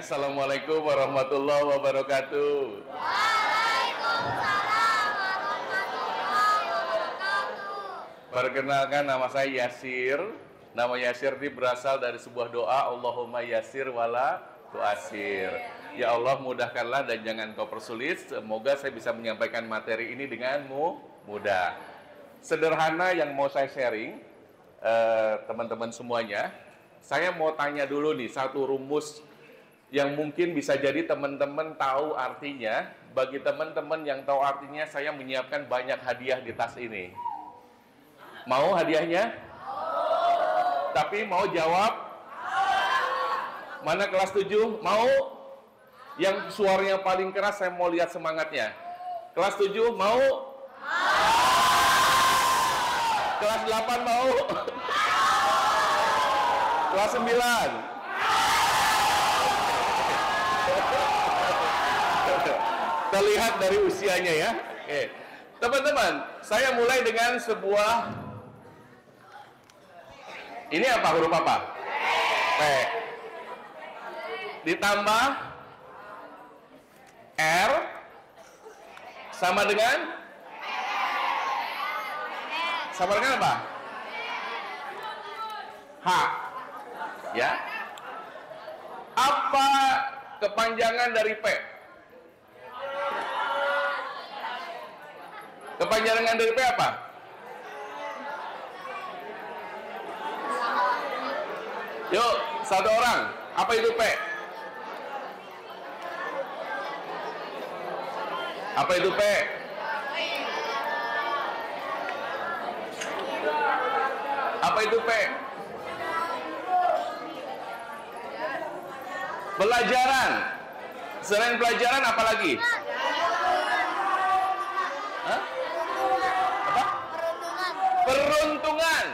Assalamualaikum warahmatullahi wabarakatuh. Waalaikumsalam warahmatullahi wabarakatuh. Perkenalkan, nama saya Yasir. Nama Yasir ini berasal dari sebuah doa, Allahumma yasir wala tu'asir. Ya Allah, mudahkanlah dan jangan kau persulit. Semoga saya bisa menyampaikan materi ini dengan mudah. Sederhana yang mau saya sharing, teman-teman semuanya. Saya mau tanya dulu nih, satu rumus yang mungkin bisa jadi teman-teman tahu artinya. Bagi teman-teman yang tahu artinya, saya menyiapkan banyak hadiah di tas ini. Mau hadiahnya? Tapi mau jawab? Mana kelas 7? Mau? Yang suaranya paling keras, saya mau lihat semangatnya. Kelas 7 mau? Kelas 8 mau? Kelas 9? Terlihat dari usianya ya. Oke. Teman-teman, saya mulai dengan sebuah, ini apa, huruf apa? P. Ditambah R sama dengan apa? H. Ya. Apa kepanjangan dari P? Kepanjangan dari P apa? Yuk, satu orang. Apa itu P? Apa itu P? Apa itu P? Pelajaran. Selain pelajaran apa lagi? Hah? Apa? Peruntungan.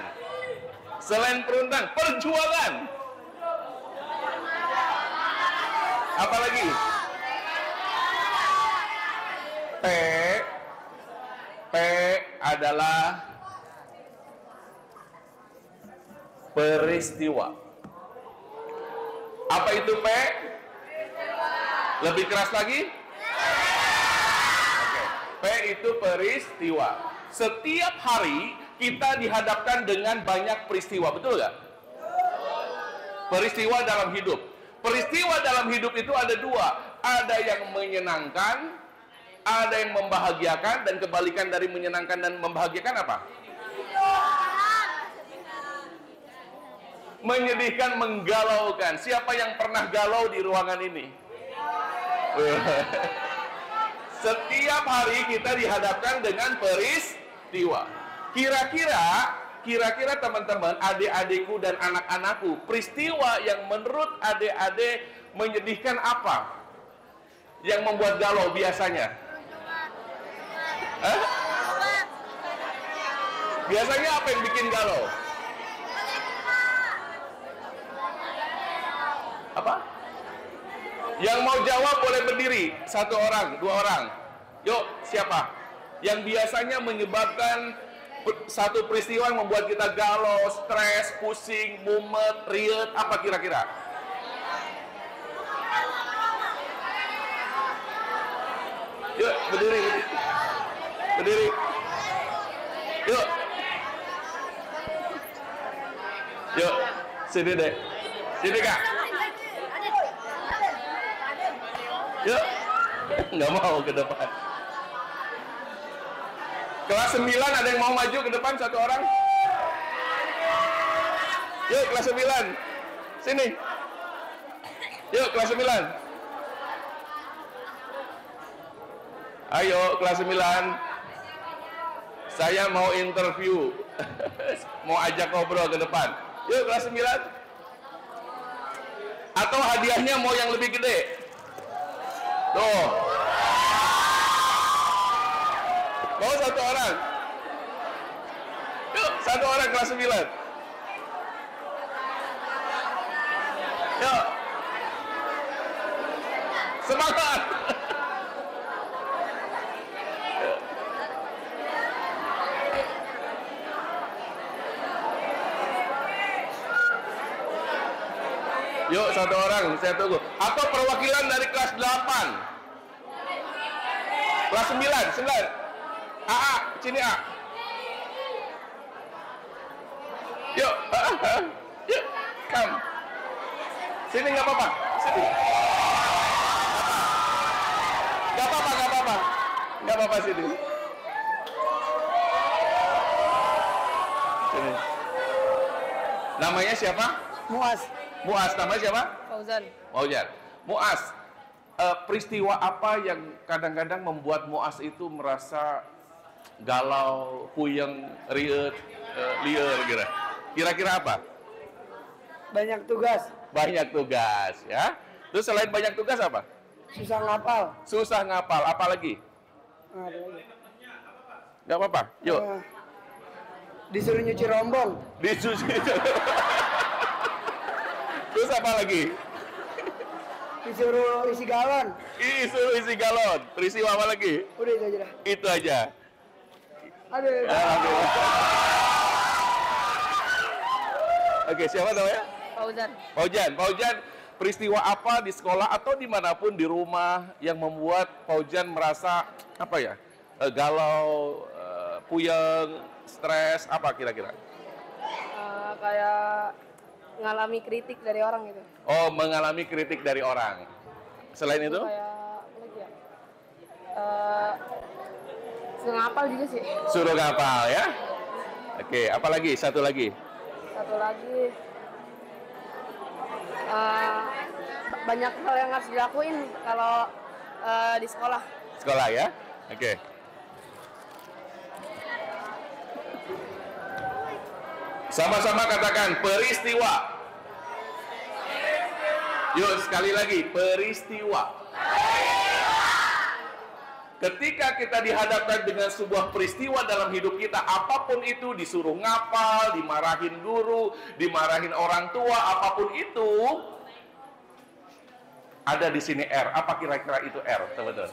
Selain peruntungan, perjuangan. Apa lagi? P adalah peristiwa. Apa itu P? Lebih keras lagi? Oke. P itu peristiwa. Setiap hari kita dihadapkan dengan banyak peristiwa, betul nggak? Peristiwa dalam hidup. Peristiwa dalam hidup itu ada dua. Ada yang menyenangkan, ada yang membahagiakan, dan kebalikan dari menyenangkan dan membahagiakan apa? Menyedihkan, menggalaukan. Siapa yang pernah galau di ruangan ini? Setiap hari kita dihadapkan dengan peristiwa. Kira-kira teman-teman, adik-adikku dan anak-anakku, peristiwa yang menurut adik-adik menyedihkan apa? Yang membuat galau biasanya? Hah? Biasanya apa yang bikin galau? Apa? Yang mau jawab boleh berdiri. Satu orang, dua orang. Yuk, siapa? Yang biasanya menyebabkan satu peristiwa yang membuat kita galau, stres, pusing, mumet, riet, apa kira-kira? Yuk, berdiri. Berdiri. Yuk. Yuk, sini deh. Sini, Kak. Yuk. Nggak mau ke depan. Kelas 9 ada yang mau maju ke depan satu orang? Yuk, kelas 9. Sini. Yuk, kelas 9. Ayo, kelas 9. Saya mau interview. Mau ajak ngobrol ke depan. Yuk, kelas 9. Atau hadiahnya mau yang lebih gede? Tuh. Mau satu orang? Yuk, satu orang kelas 9. Yuk. Semangat. Yuk, satu orang, saya tunggu. Atau perwakilan dari kelas 8. Kelas 9. AA, sini A. Yuk, yuk, come. Sini nggak apa-apa, sini. Nggak apa-apa sini. Sini. Namanya siapa? Muas. Muas, namanya siapa? Fauzan. Muas, peristiwa apa yang kadang-kadang membuat Muas itu merasa galau, puyeng, riet, liar gitu? Kira-kira apa? Banyak tugas. Banyak tugas, ya. Terus selain banyak tugas apa? Susah ngapal. Susah ngapal, apa lagi? Ada lagi. Gak apa-apa, yuk. Disuruh nyuci rombong. Disuci. Terus apa lagi? Disuruh isi galon. Disuruh isi galon. Peristiwa apa lagi? Udah itu aja dah. Itu aja. Aduh. Alhamdulillah. Oke, siapa namanya? Paujan, peristiwa apa di sekolah atau dimanapun di rumah yang membuat Paujan merasa apa ya? Galau, puyeng, stres, apa kira-kira? Kayak ngalami kritik dari orang gitu. Oh, mengalami kritik dari orang. Selain itu? Kayak apa lagi ya? Suruh ngapal juga sih. Suruh ngapal ya? Oke, apa lagi? Satu lagi. Banyak hal yang harus dilakuin kalau di sekolah. Sekolah ya? Oke. Sama-sama katakan peristiwa. Yuk sekali lagi, peristiwa. Ketika kita dihadapkan dengan sebuah peristiwa dalam hidup kita, apapun itu, disuruh ngapal, dimarahin guru, dimarahin orang tua, apapun itu, ada di sini R. Apa kira-kira itu R, teman-teman?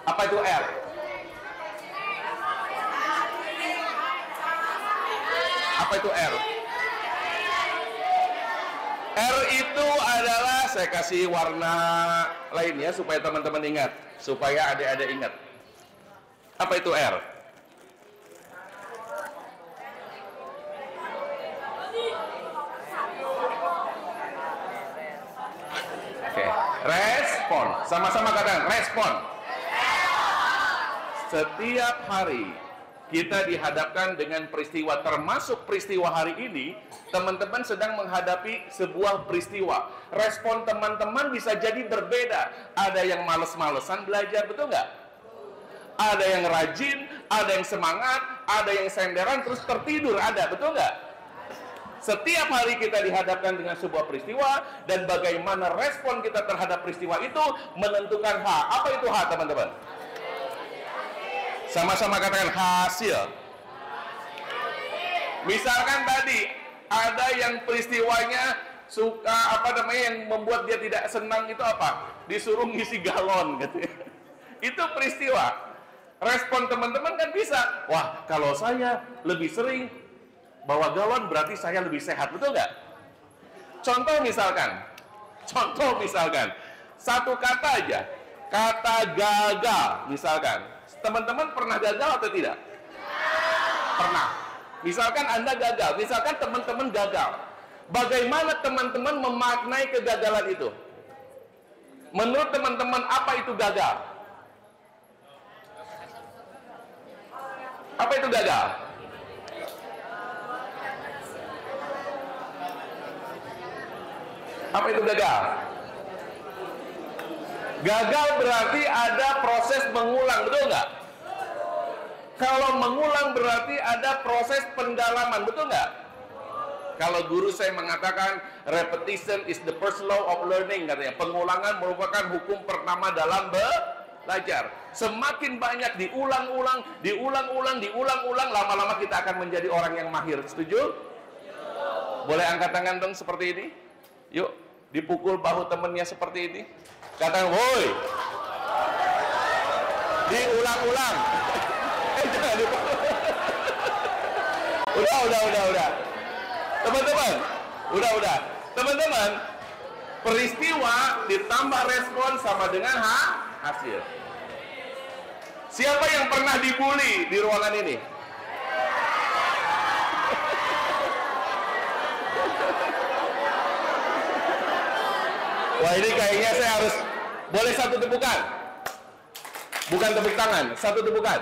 Apa itu R? Apa itu R? R itu adalah, saya kasih warna lain ya, supaya teman-teman ingat, supaya adik-adik ingat. Apa itu R? Oke, respon. Sama-sama katakan respon. Setiap hari kita dihadapkan dengan peristiwa, termasuk peristiwa hari ini, teman-teman sedang menghadapi sebuah peristiwa. Respon teman-teman bisa jadi berbeda. Ada yang males-malesan belajar, betul nggak? Ada yang rajin, ada yang semangat, ada yang senderan terus tertidur, ada, betul nggak? Setiap hari kita dihadapkan dengan sebuah peristiwa, dan bagaimana respon kita terhadap peristiwa itu menentukan H. Apa itu H, teman-teman? Sama-sama katakan hasil. Misalkan tadi ada yang peristiwanya suka yang membuat dia tidak senang itu apa? Disuruh ngisi galon gitu. Itu peristiwa. Respon teman-teman kan bisa, wah kalau saya lebih sering bawa galon berarti saya lebih sehat, betul nggak? Contoh misalkan satu kata aja, kata gagal misalkan. Teman-teman pernah gagal atau tidak? Pernah. Misalkan Anda gagal, misalkan teman-teman gagal. Bagaimana teman-teman memaknai kegagalan itu? Menurut teman-teman apa itu gagal? Apa itu gagal? Apa itu gagal? Gagal berarti ada proses mengulang, betul nggak? Kalau mengulang berarti ada proses pendalaman, betul nggak? Kalau guru saya mengatakan repetition is the first law of learning, katanya pengulangan merupakan hukum pertama dalam belajar. Semakin banyak diulang-ulang, lama-lama kita akan menjadi orang yang mahir. Setuju? Boleh angkat tangan dong seperti ini? Yuk, dipukul bahu temennya seperti ini. Katakan, woi. Diulang-ulang. Jangan dipukul. Udah. Teman-teman, udah. Teman-teman, peristiwa ditambah respon sama dengan hasil. Siapa yang pernah dibully di ruangan ini? Wah, ini kayaknya saya harus boleh satu tepukan. Bukan tepuk tangan, satu tepukan.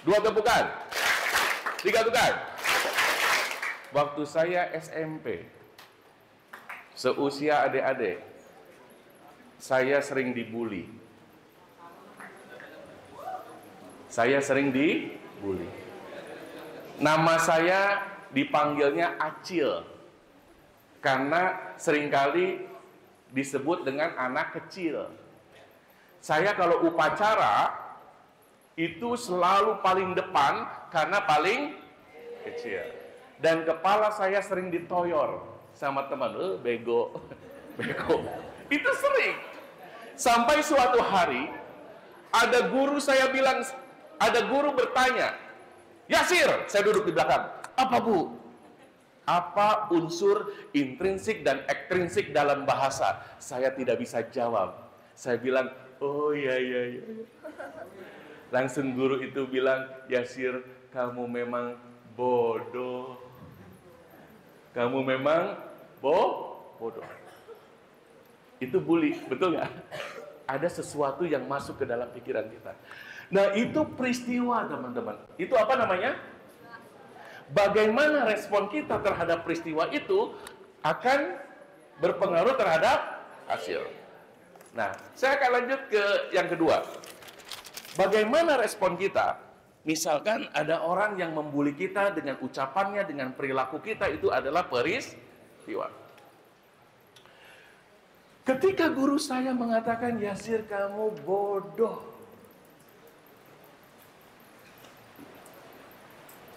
Dua tepukan. Tiga tepukan. Waktu saya SMP, seusia adik-adik, saya sering dibully. Nama saya dipanggilnya Acil, karena seringkali disebut dengan anak kecil. Saya kalau upacara itu selalu paling depan karena paling kecil. Dan kepala saya sering ditoyor sama teman, bego. Itu sering. Sampai suatu hari ada guru bertanya, "Yasir," saya duduk di belakang. "Apa, Bu?" Apa unsur intrinsik dan ekstrinsik dalam bahasa? Saya tidak bisa jawab. Saya bilang, "Oh iya. Langsung guru itu bilang, "Yasir, kamu memang bodoh. Kamu memang bodoh." Itu bully, betul nggak? Ada sesuatu yang masuk ke dalam pikiran kita. Nah, itu peristiwa, teman-teman. Itu apa namanya? Bagaimana respon kita terhadap peristiwa itu akan berpengaruh terhadap hasil. Nah, saya akan lanjut ke yang kedua. Bagaimana respon kita? Misalkan ada orang yang membuli kita dengan ucapannya, dengan perilaku kita, itu adalah peristiwa. Ketika guru saya mengatakan, "Yasir, kamu bodoh,"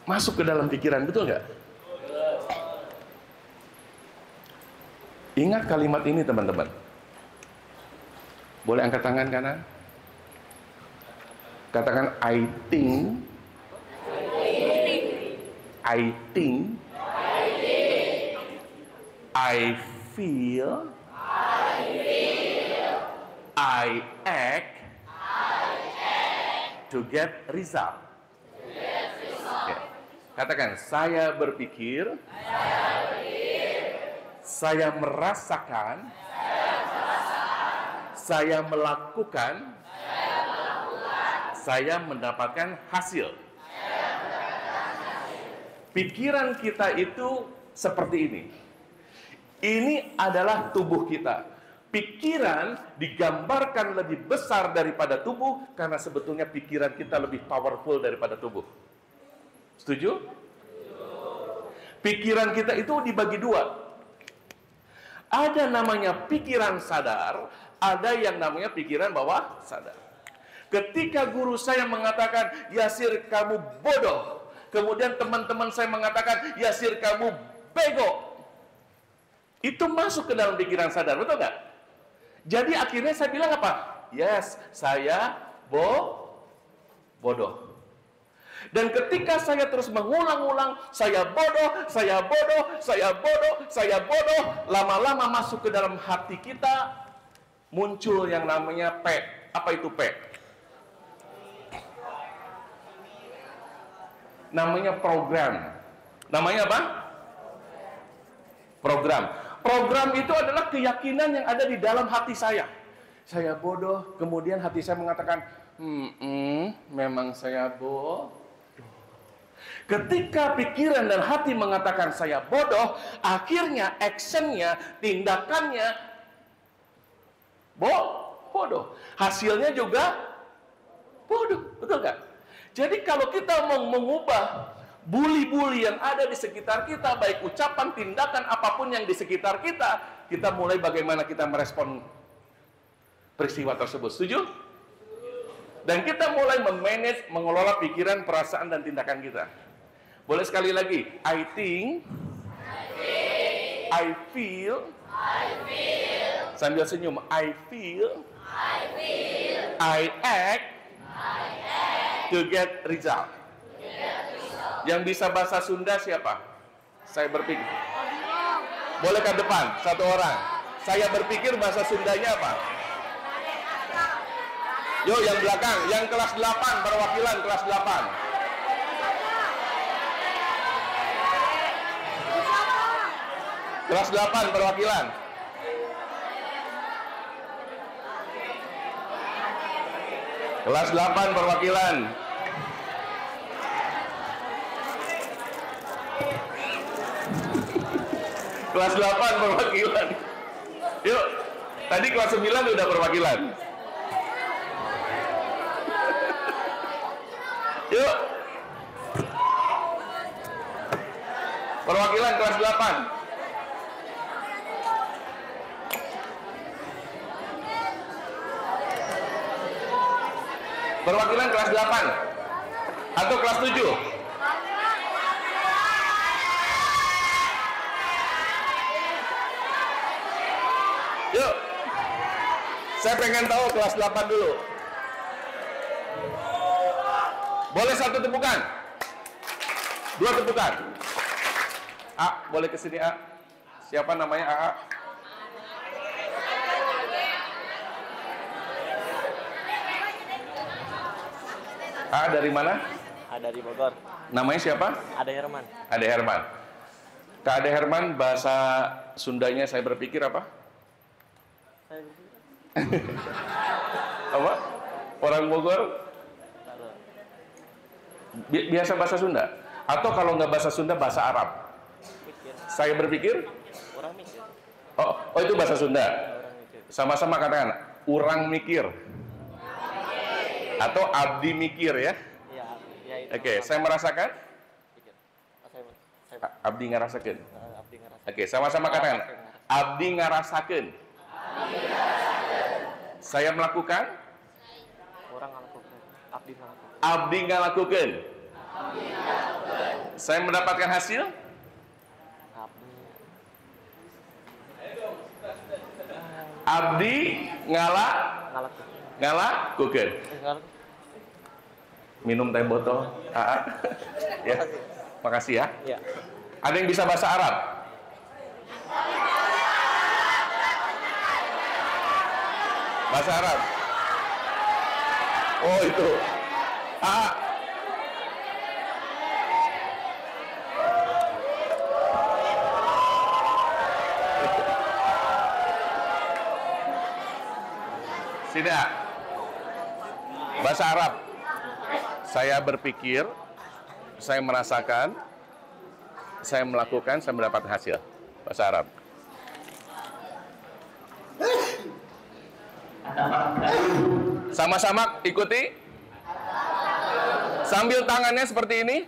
masuk ke dalam pikiran, betul nggak? Ingat kalimat ini, teman-teman. Boleh angkat tangan kanan? Katakan, I think, I feel, I act to get result. Okay. Katakan, saya berpikir, saya merasakan, saya melakukan, saya mendapatkan hasil. Pikiran kita itu seperti ini. Ini adalah tubuh kita. Pikiran digambarkan lebih besar daripada tubuh karena sebetulnya pikiran kita lebih powerful daripada tubuh. Setuju? Pikiran kita itu dibagi dua. Ada namanya pikiran sadar, ada yang namanya pikiran bawah sadar. Ketika guru saya mengatakan, "Yasir, kamu bodoh," kemudian teman-teman saya mengatakan, "Yasir, kamu bego," itu masuk ke dalam pikiran sadar, betul nggak? Jadi akhirnya saya bilang apa? Yes, saya bodoh. Dan ketika saya terus mengulang-ulang, saya bodoh, lama-lama masuk ke dalam hati kita, muncul yang namanya P. Apa itu P? Namanya program. Namanya apa? Program. Program itu adalah keyakinan yang ada di dalam hati saya. Saya bodoh, kemudian hati saya mengatakan, memang saya bodoh. Ketika pikiran dan hati mengatakan saya bodoh, akhirnya actionnya, tindakannya bodoh. Hasilnya juga bodoh, betul nggak? Jadi kalau kita mau mengubah bully-bully yang ada di sekitar kita, baik ucapan, tindakan, apapun yang di sekitar kita, kita mulai bagaimana kita merespon peristiwa tersebut. Setuju? Dan kita mulai memanage, mengelola pikiran, perasaan, dan tindakan kita. Boleh sekali lagi? I think, I feel, sambil senyum, I feel, I act, to get result. Yang bisa bahasa Sunda siapa? Saya berpikir. Boleh ke depan, satu orang. Saya berpikir bahasa Sundanya apa? Yo, yang belakang, yang kelas 8, perwakilan kelas 8. Kelas 8, perwakilan. Kelas 8, perwakilan. Kelas 8, perwakilan. Yuk, tadi kelas 9 udah perwakilan. Yuk. Perwakilan kelas 8. Perwakilan kelas 8 atau kelas 7? Yuk. Saya pengen tahu kelas 8 dulu. Boleh satu tepukan? Dua tepukan? A, boleh ke sini A. Siapa namanya A? A dari mana? A dari Bogor. Namanya siapa? Ada Herman. Ade Herman. Kak Ade Herman, bahasa Sundanya saya berpikir apa? Apa? Orang Bogor? Biasa bahasa Sunda? Atau kalau nggak bahasa Sunda, bahasa Arab? Mikir. Saya berpikir? Orang mikir. Oh itu bahasa Sunda? Orang mikir. Sama-sama katakan, urang mikir. Atau abdi mikir ya? Iya, ya itu. Oke, saya merasakan? Mikir. Saya Abdi ngarasakeun. abdi ngerasa. Oke, sama-sama katakan. Abdi ngarasakeun. Saya melakukan? Orang ngelakukan. Abdi ngelakukan. Abdi ngalakukeun. Saya mendapatkan hasil? Abdi Abdi ngelakukan. ngalakukeun. Ngelakukan. Minum teh botol. Ya. Makasih ya. Iya. Ada yang bisa bahasa Arab? Bahasa Arab. Oh itu. Sini A. Bahasa Arab. Saya berpikir, saya merasakan, saya melakukan, saya mendapat hasil. Bahasa Arab. Sama-sama ikuti. Sambil tangannya seperti ini.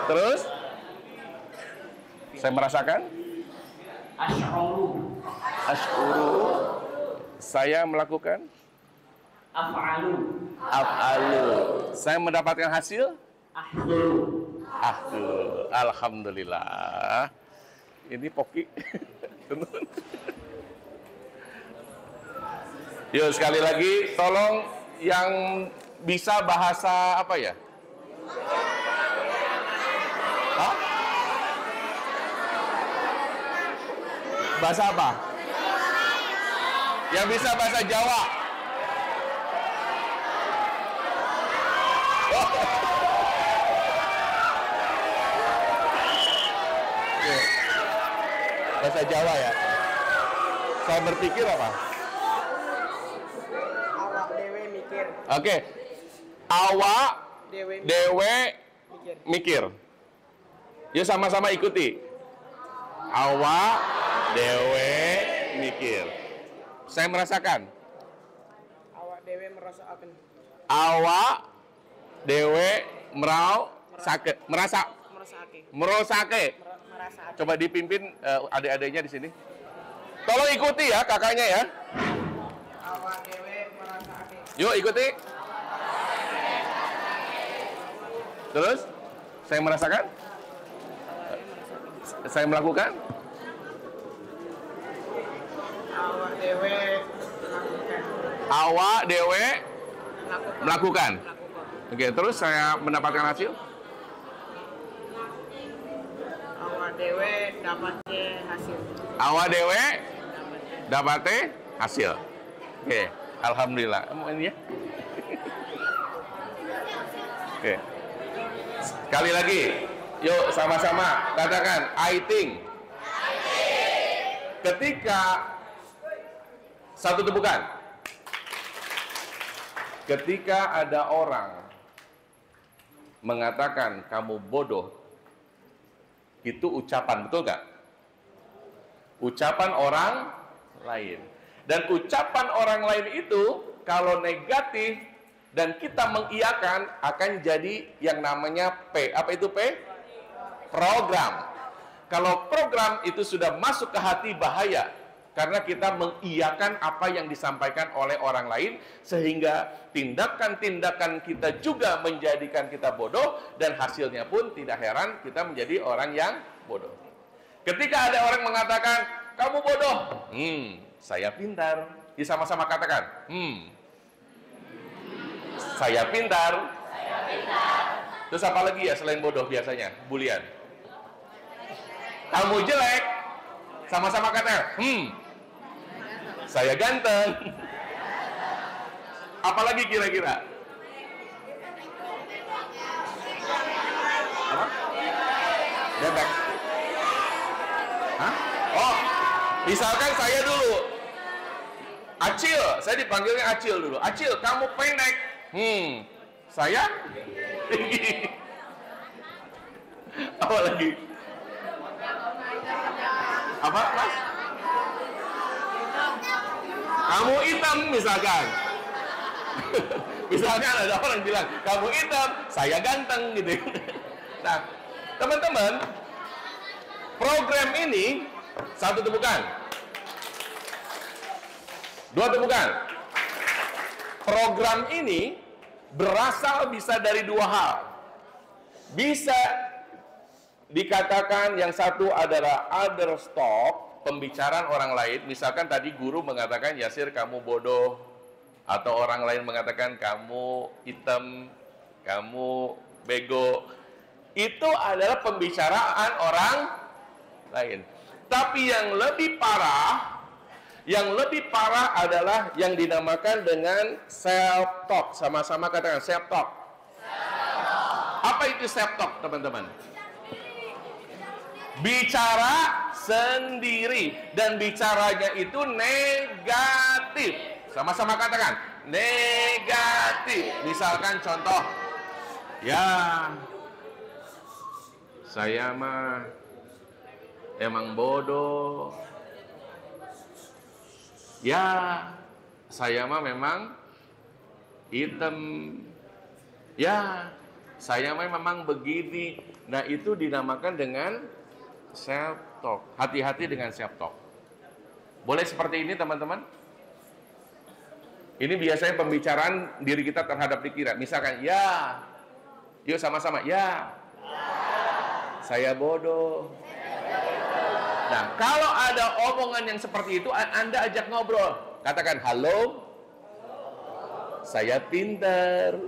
Terus. Saya merasakan. Asy'uru. Saya melakukan. Af'alu. Saya mendapatkan hasil. Ahlu. Alhamdulillah. Ini Poki. Yuk sekali lagi, tolong yang bisa bahasa apa ya? Hah? Bahasa apa? Yang bisa bahasa Jawa. Oke. Bahasa Jawa ya. Saya berpikir apa? Awak dewe mikir. Oke. Awak dewe mikir. Yuk sama-sama ikuti. Awak dewe mikir. Saya merasakan. Awak dewe merasakan. Awak dewe merasake. Merasake. Coba dipimpin adik-adiknya di sini. Tolong ikuti ya kakaknya ya. Awak dewe merasakan. Yuk ikuti. Terus saya merasakan. Saya melakukan. Awak dewe Awak dewe melakukan. Oke, terus saya mendapatkan hasil. dewe dapat hasil. Awak dewe dapat hasil. Oke, alhamdulillah. Ini ya. Oke. Sekali lagi. Yuk sama-sama katakan I think. Ketika satu tepukan. Ketika ada orang mengatakan kamu bodoh, itu ucapan, betul nggak? Ucapan orang lain. Dan ucapan orang lain itu kalau negatif dan kita mengiyakan akan jadi yang namanya P. Apa itu P? Program. Kalau program itu sudah masuk ke hati, bahaya. Karena kita mengiyakan apa yang disampaikan oleh orang lain, sehingga tindakan-tindakan kita juga menjadikan kita bodoh, dan hasilnya pun tidak heran kita menjadi orang yang bodoh. Ketika ada orang mengatakan, kamu bodoh, saya pintar. Ya, sama-sama katakan, saya pintar. Terus apa lagi ya selain bodoh biasanya? Bulian. Kamu jelek. Sama-sama katakan, saya ganteng. Apalagi kira-kira? Apa? Bebek. Hah? Oh, misalkan saya dulu. Acil, saya dipanggilnya Acil dulu. Acil, kamu pendek. Saya tinggi. Apa lagi? Apa, Mas? Kamu hitam misalkan. Misalkan ada orang bilang, kamu hitam, saya ganteng gitu. Nah, teman-teman, program ini satu tepukan. Dua tepukan. Program ini berasal bisa dari dua hal. Bisa dikatakan yang satu adalah other stop, pembicaraan orang lain. Misalkan tadi guru mengatakan, Yasir kamu bodoh. Atau orang lain mengatakan kamu hitam, kamu bego. Itu adalah pembicaraan orang lain. Tapi yang lebih parah adalah yang dinamakan dengan self talk. Sama-sama katakan self talk. Apa itu self talk, teman-teman? Bicara sendiri, dan bicaranya itu negatif. Sama-sama katakan negatif. Misalkan contoh, ya saya mah emang bodoh. Ya saya mah memang hitam. Ya saya mah memang begini. Nah, itu dinamakan dengan self talk. Hati-hati dengan self talk. Boleh seperti ini, teman-teman? Ini biasanya pembicaraan diri kita terhadap pikiran. Misalkan, ya, yuk sama-sama, ya, saya bodoh. Nah, kalau ada omongan yang seperti itu, Anda ajak ngobrol. Katakan, halo, saya pintar.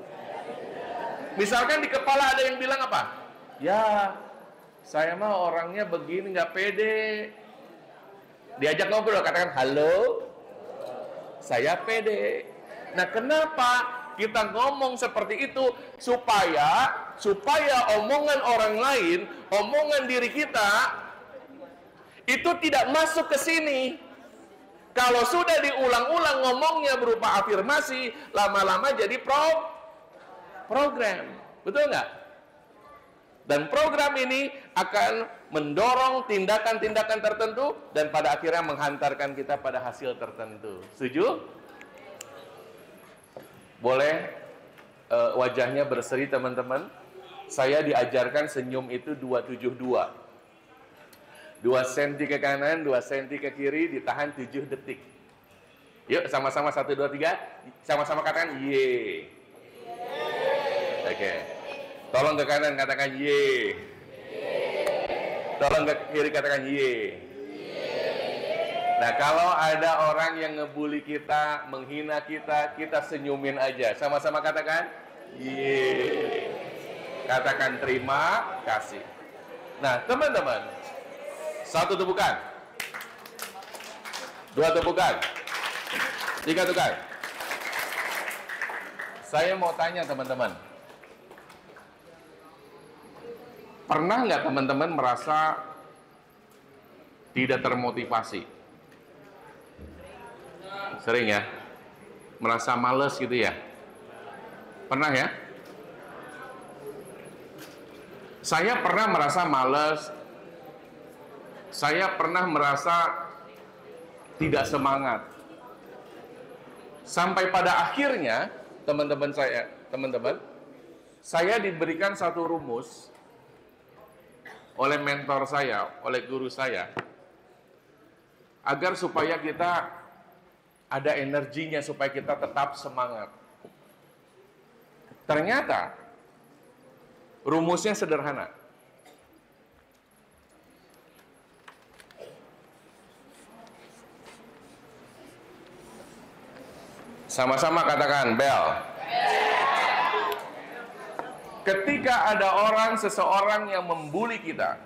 Misalkan di kepala ada yang bilang apa? Ya, saya mah orangnya begini, nggak pede. Diajak ngobrol, katakan, halo, saya pede. Nah, kenapa kita ngomong seperti itu? Supaya omongan orang lain, omongan diri kita itu tidak masuk ke sini. Kalau sudah diulang-ulang ngomongnya berupa afirmasi, lama-lama jadi program. Betul nggak? Dan program ini akan mendorong tindakan-tindakan tertentu dan pada akhirnya menghantarkan kita pada hasil tertentu. Setuju? Boleh wajahnya berseri, teman-teman. Saya diajarkan senyum itu 272. 2 cm ke kanan, 2 cm ke kiri, ditahan 7 detik. Yuk sama-sama 1, 2, 3. Sama-sama katakan ye. Oke. Tolong ke kanan katakan ye. Tolong ke kiri katakan ye. Nah, kalau ada orang yang ngebully kita, menghina kita, kita senyumin aja. Sama-sama katakan ye. Katakan terima kasih. Nah, teman-teman, 1 tepukan. 2 tepukan. 3 tepukan. Saya mau tanya teman-teman. Pernah nggak teman-teman merasa tidak termotivasi? Sering ya? Merasa males gitu ya? Pernah ya? Saya pernah merasa males. Saya pernah merasa tidak semangat. Sampai pada akhirnya, teman-teman, saya diberikan satu rumus oleh mentor saya, oleh guru saya, agar supaya kita ada energinya, supaya kita tetap semangat. Ternyata rumusnya sederhana. Sama-sama katakan, bel. Ketika ada seseorang yang membuli kita,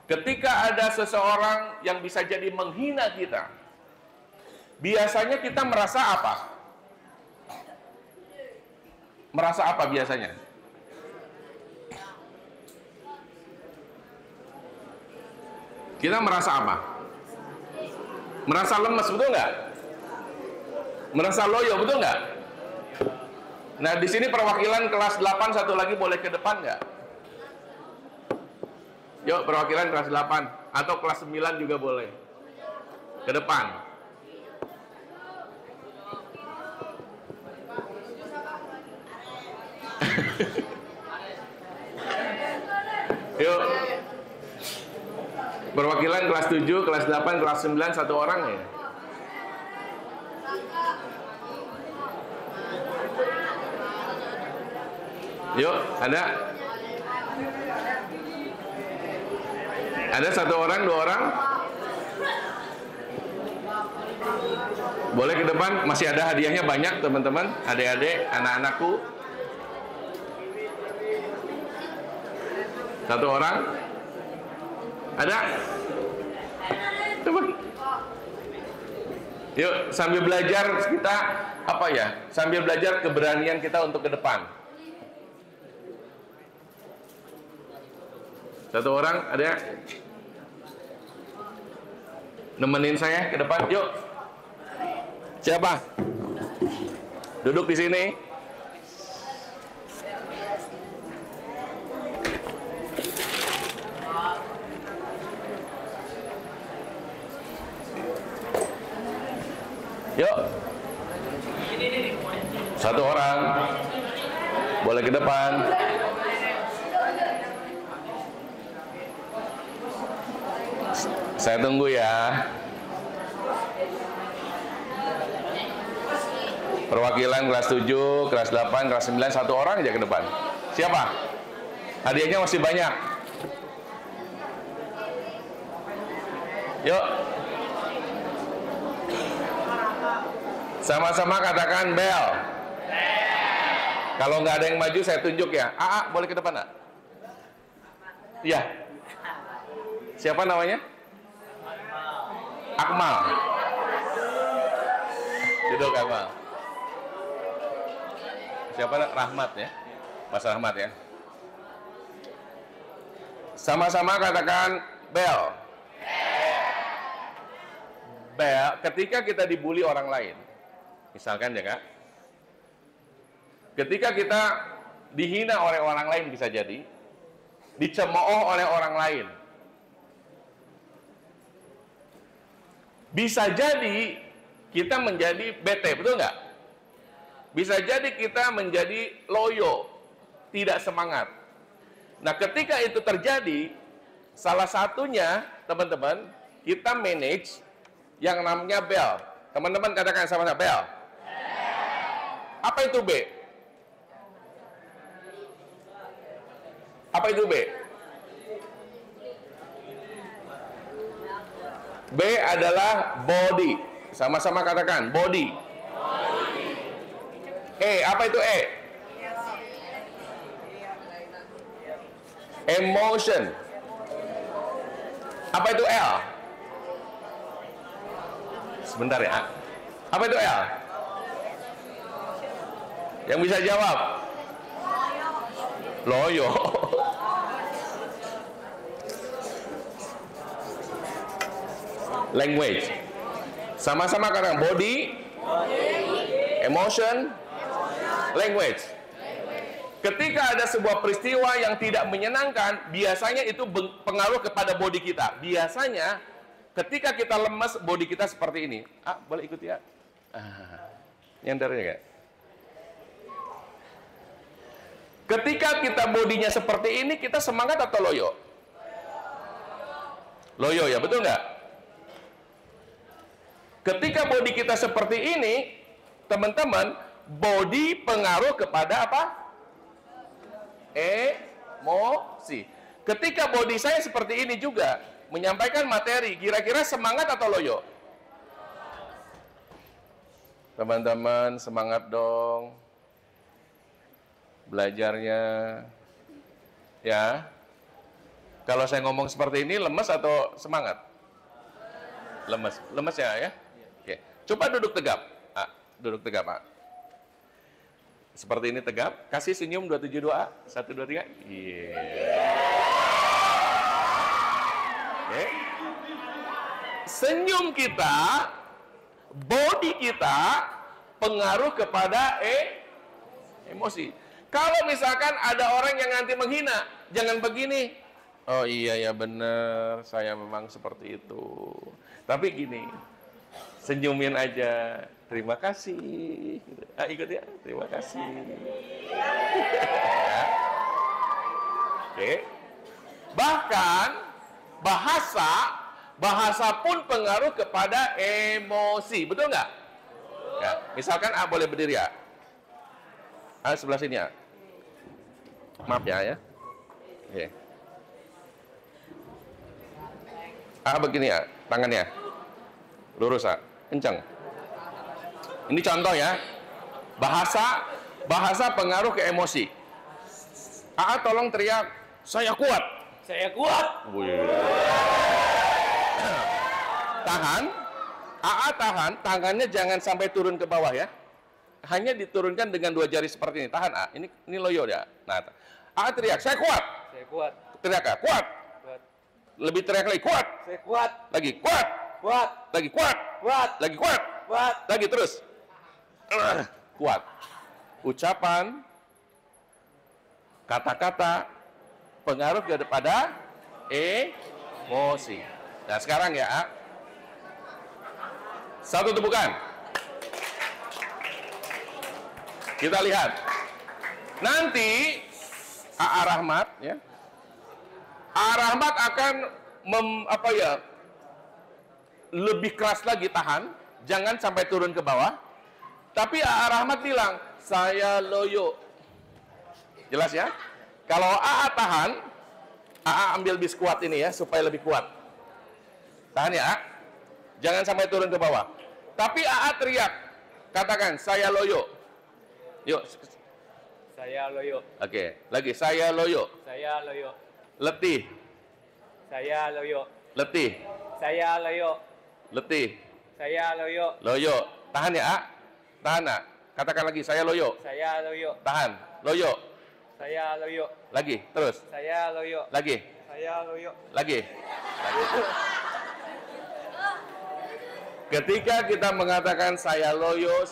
ketika ada seseorang yang bisa jadi menghina kita, biasanya kita merasa apa? Merasa apa biasanya? Kita merasa apa? Merasa lemes, betul nggak? Merasa loyo, betul nggak? Nah, di sini perwakilan kelas 8 satu lagi boleh ke depan nggak? Yuk, perwakilan kelas 8 atau kelas 9 juga boleh. Ke depan. Yuk. Perwakilan kelas 7, kelas 8, kelas 9 satu orang ya. Yuk, ada? Ada satu orang, 2 orang? Boleh ke depan, masih ada hadiahnya banyak teman-teman, adik-adik, anak-anakku. Satu orang? Ada? Coba. Yuk, sambil belajar kita, apa ya? Sambil belajar keberanian kita untuk ke depan. Satu orang, ada? Nemenin saya ke depan, yuk. Siapa? Duduk di sini. Yuk. Satu orang. Boleh ke depan. Saya tunggu ya. Perwakilan kelas 7, kelas 8, kelas 9, satu orang aja ke depan. Siapa? Hadiahnya masih banyak. Yuk. Sama-sama katakan bel. Kalau nggak ada yang maju, saya tunjuk ya. AA, boleh ke depan, nak? Iya. Siapa namanya? Akmal. Duduk, Akmal. Siapa? Rahmat ya? Mas Rahmat ya? Sama-sama katakan bel. Bel, ketika kita dibully orang lain, misalkan ya Kak, ketika kita dihina oleh orang lain bisa jadi, dicemooh oleh orang lain, bisa jadi kita menjadi bete, betul nggak? Bisa jadi kita menjadi loyo, tidak semangat. Nah, ketika itu terjadi, salah satunya, teman-teman, kita manage yang namanya bel. Teman-teman katakan sama-sama, bel. Apa itu B? Apa itu B? B adalah body. Sama-sama katakan, body. E, apa itu E? Emotion. Apa itu L? Sebentar ya. Apa itu L? Yang bisa jawab? Loyo. Language. Sama-sama katakan body, emotion, language. Ketika ada sebuah peristiwa yang tidak menyenangkan, biasanya itu pengaruh kepada body kita. Biasanya ketika kita lemas, body kita seperti ini. Boleh ikut ya? Nyandarnya gak? Ketika kita bodinya seperti ini, kita semangat atau loyo? Loyo ya, betul nggak? Ketika body kita seperti ini, teman-teman, body pengaruh kepada apa? Emosi. Ketika body saya seperti ini juga, menyampaikan materi, kira-kira semangat atau loyo? Teman-teman, semangat dong. Belajarnya. Ya. Kalau saya ngomong seperti ini, lemes atau semangat? Lemes. Lemes ya? Oke. Coba duduk tegap. Duduk tegap, Pak. Seperti ini tegap. Kasih senyum 272A. 1, 2, 3. Iya. Oke. Senyum kita, body kita pengaruh kepada emosi. Kalau misalkan ada orang yang nanti menghina, jangan begini. Oh iya ya benar, saya memang seperti itu. Tapi gini, senyumin aja. Terima kasih. Ikut ya, terima kasih. Oke. Bahkan bahasa pun pengaruh kepada emosi, betul nggak? Ya, misalkan boleh berdiri ya. Sebelah sini ya. Maaf ya. Oke. Begini ya, tangannya. Lurus kencang. Ini contoh ya. Bahasa pengaruh ke emosi. Tolong teriak, saya kuat. Saya kuat. Tahan. Tahan, tangannya jangan sampai turun ke bawah ya. Hanya diturunkan dengan 2 jari seperti ini. Tahan, ini loyo ya. Nah, teriak, saya kuat. Saya kuat. Teriak, kuat. Kuat. Lebih teriak lagi, kuat. Saya kuat. Lagi, kuat. Kuat. Lagi, kuat. Kuat. Lagi, kuat. Kuat. Lagi, terus. Kuat. Ucapan, kata-kata, pengaruh kepada emosi. Nah, sekarang ya, satu tepukan. Kita lihat. Nanti Rahmat ya. Rahmat akan lebih keras lagi tahan, jangan sampai turun ke bawah. Tapi Rahmat bilang, saya loyo. Jelas ya? Kalau tahan, ambil biskuat ini ya supaya lebih kuat. Tahan ya. Jangan sampai turun ke bawah. Tapi teriak. Katakan, saya loyo. Yuk. Saya loyo. Oke, lagi saya loyo. Saya loyo. Letih. Saya loyo. Letih. Saya loyo. Letih. Saya loyo. Loyo. Tahan ya, Tahan Katakan lagi, saya loyo. Saya loyo. Tahan. Loyo. Saya loyo. Lagi, terus. Saya loyo. Lagi. Saya loyo. Lagi. Ketika kita mengatakan saya loyo,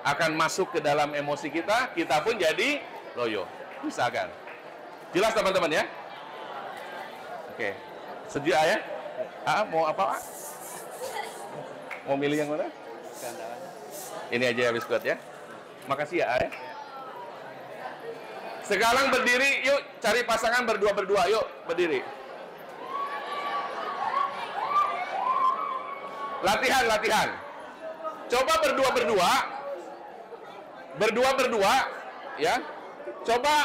akan masuk ke dalam emosi kita pun jadi loyo. Misalkan. Jelas teman-teman ya? Oke. Sedia ya? Mau apa, Pak? Mau milih yang mana? Ini aja ya biskuit ya. Makasih ya, Sekarang berdiri, yuk cari pasangan berdua-berdua, yuk berdiri. Latihan. Coba berdua ya. Coba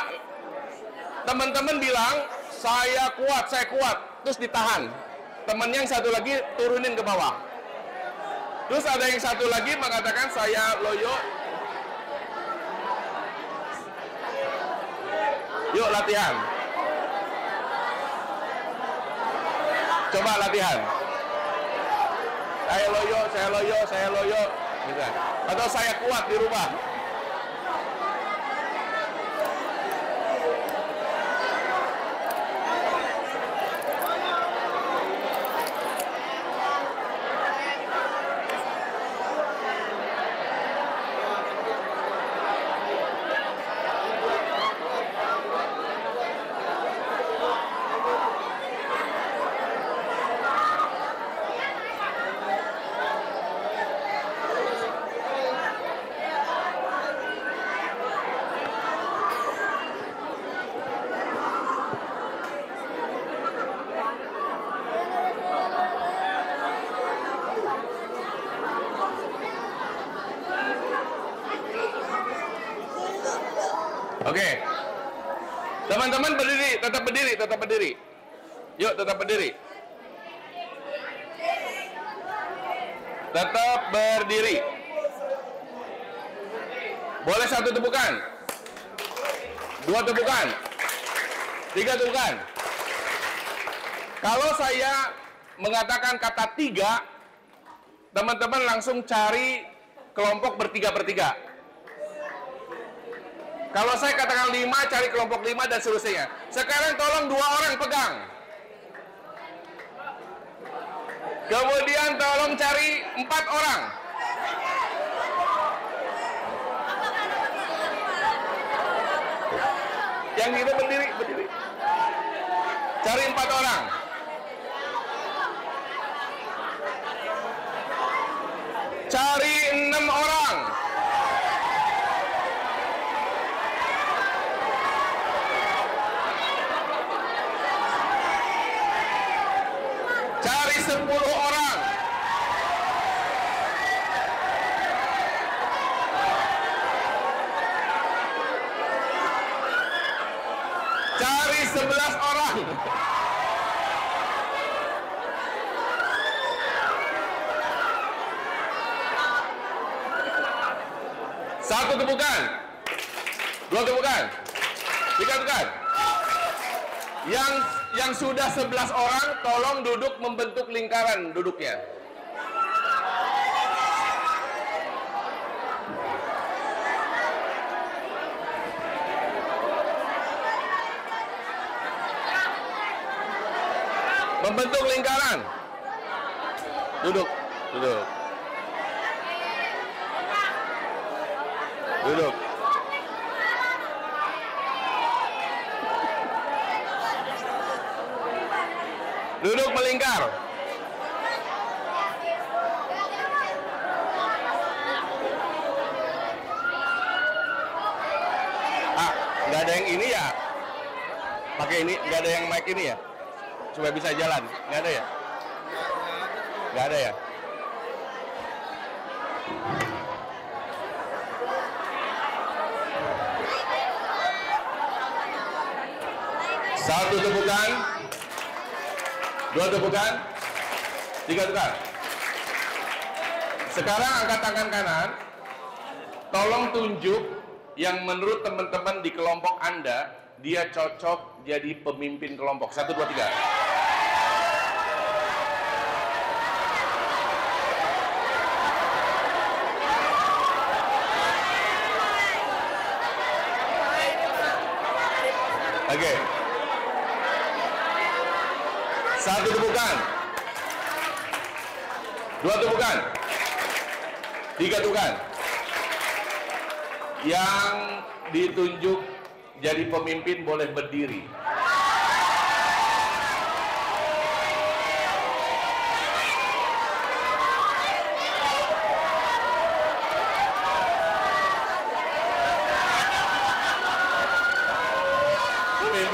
teman-teman bilang, saya kuat. Terus ditahan. Teman yang satu lagi turunin ke bawah. Terus ada yang satu lagi mengatakan, saya loyo. Yuk latihan. Coba latihan. Saya loyo, saya loyo, saya loyo. Gitu. Atau saya kuat di rumah. Oke. Teman-teman berdiri, tetap berdiri, tetap berdiri. Yuk, tetap berdiri. Tetap berdiri. Boleh satu tepukan. Dua tepukan. Tiga tepukan. Kalau saya mengatakan kata tiga, teman-teman langsung cari kelompok bertiga-bertiga. Kalau saya katakan 5, cari kelompok 5 dan seterusnya. Sekarang tolong 2 orang pegang. Kemudian tolong cari 4 orang. Yang itu berdiri, berdiri. Cari 4 orang. Cari 6 orang. Cari 10 orang. Cari 11 orang. Satu tepukan. Dua tepukan. Tiga tepukan. Yang sudah 11 orang, tolong duduk membentuk lingkaran duduknya. Membentuk lingkaran. Duduk, duduk. Duduk. Duduk melingkar. Ah, nggak ada yang ini ya? Pakai ini, nggak ada yang mic ini ya? Supaya bisa jalan, nggak ada ya? Nggak ada ya? Satu tepukan. Dua tepukan. Tiga tepukan. Sekarang angkat tangan kanan. Tolong tunjuk yang menurut teman-teman di kelompok Anda, dia cocok jadi pemimpin kelompok. 1, 2, 3. Oke. Satu tepukan. Dua tepukan. Tiga tepukan. Yang ditunjuk jadi pemimpin boleh berdiri.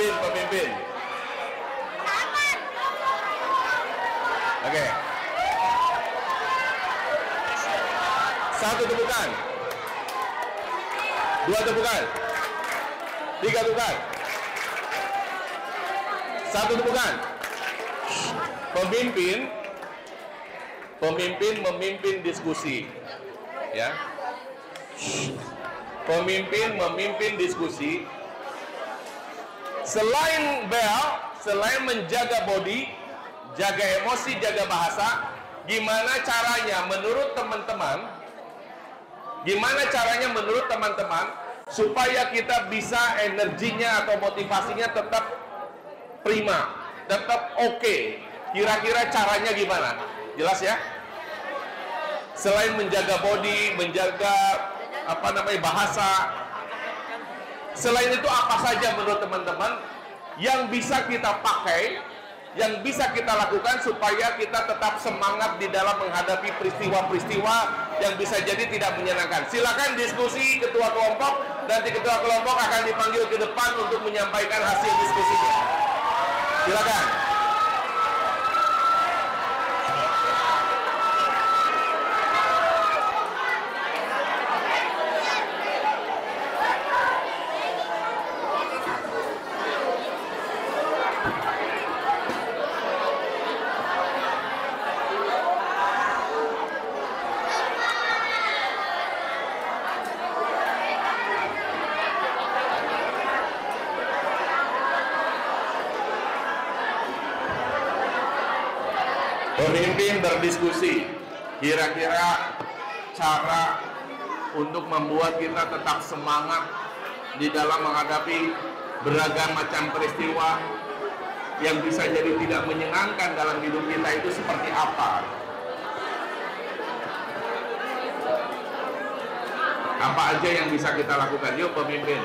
Pemimpin. Oke. Satu tepukan. Dua tepukan. Tiga tepukan. Satu tepukan. Pemimpin memimpin diskusi. Ya. Pemimpin memimpin diskusi. Selain bel, selain menjaga body, jaga emosi, jaga bahasa. Gimana caranya menurut teman-teman? Gimana caranya menurut teman-teman supaya kita bisa energinya atau motivasinya tetap prima, tetap oke? Kira-kira caranya gimana? Jelas ya? Selain menjaga body, menjaga bahasa, selain itu apa saja menurut teman-teman yang bisa kita pakai, yang bisa kita lakukan supaya kita tetap semangat di dalam menghadapi peristiwa-peristiwa yang bisa jadi tidak menyenangkan? Silakan diskusi ketua kelompok. Nanti ketua kelompok akan dipanggil ke depan untuk menyampaikan hasil diskusinya. Silakan. Pemimpin berdiskusi, kira-kira cara untuk membuat kita tetap semangat di dalam menghadapi beragam macam peristiwa yang bisa jadi tidak menyenangkan dalam hidup kita itu seperti apa? Apa aja yang bisa kita lakukan? Yuk pemimpin.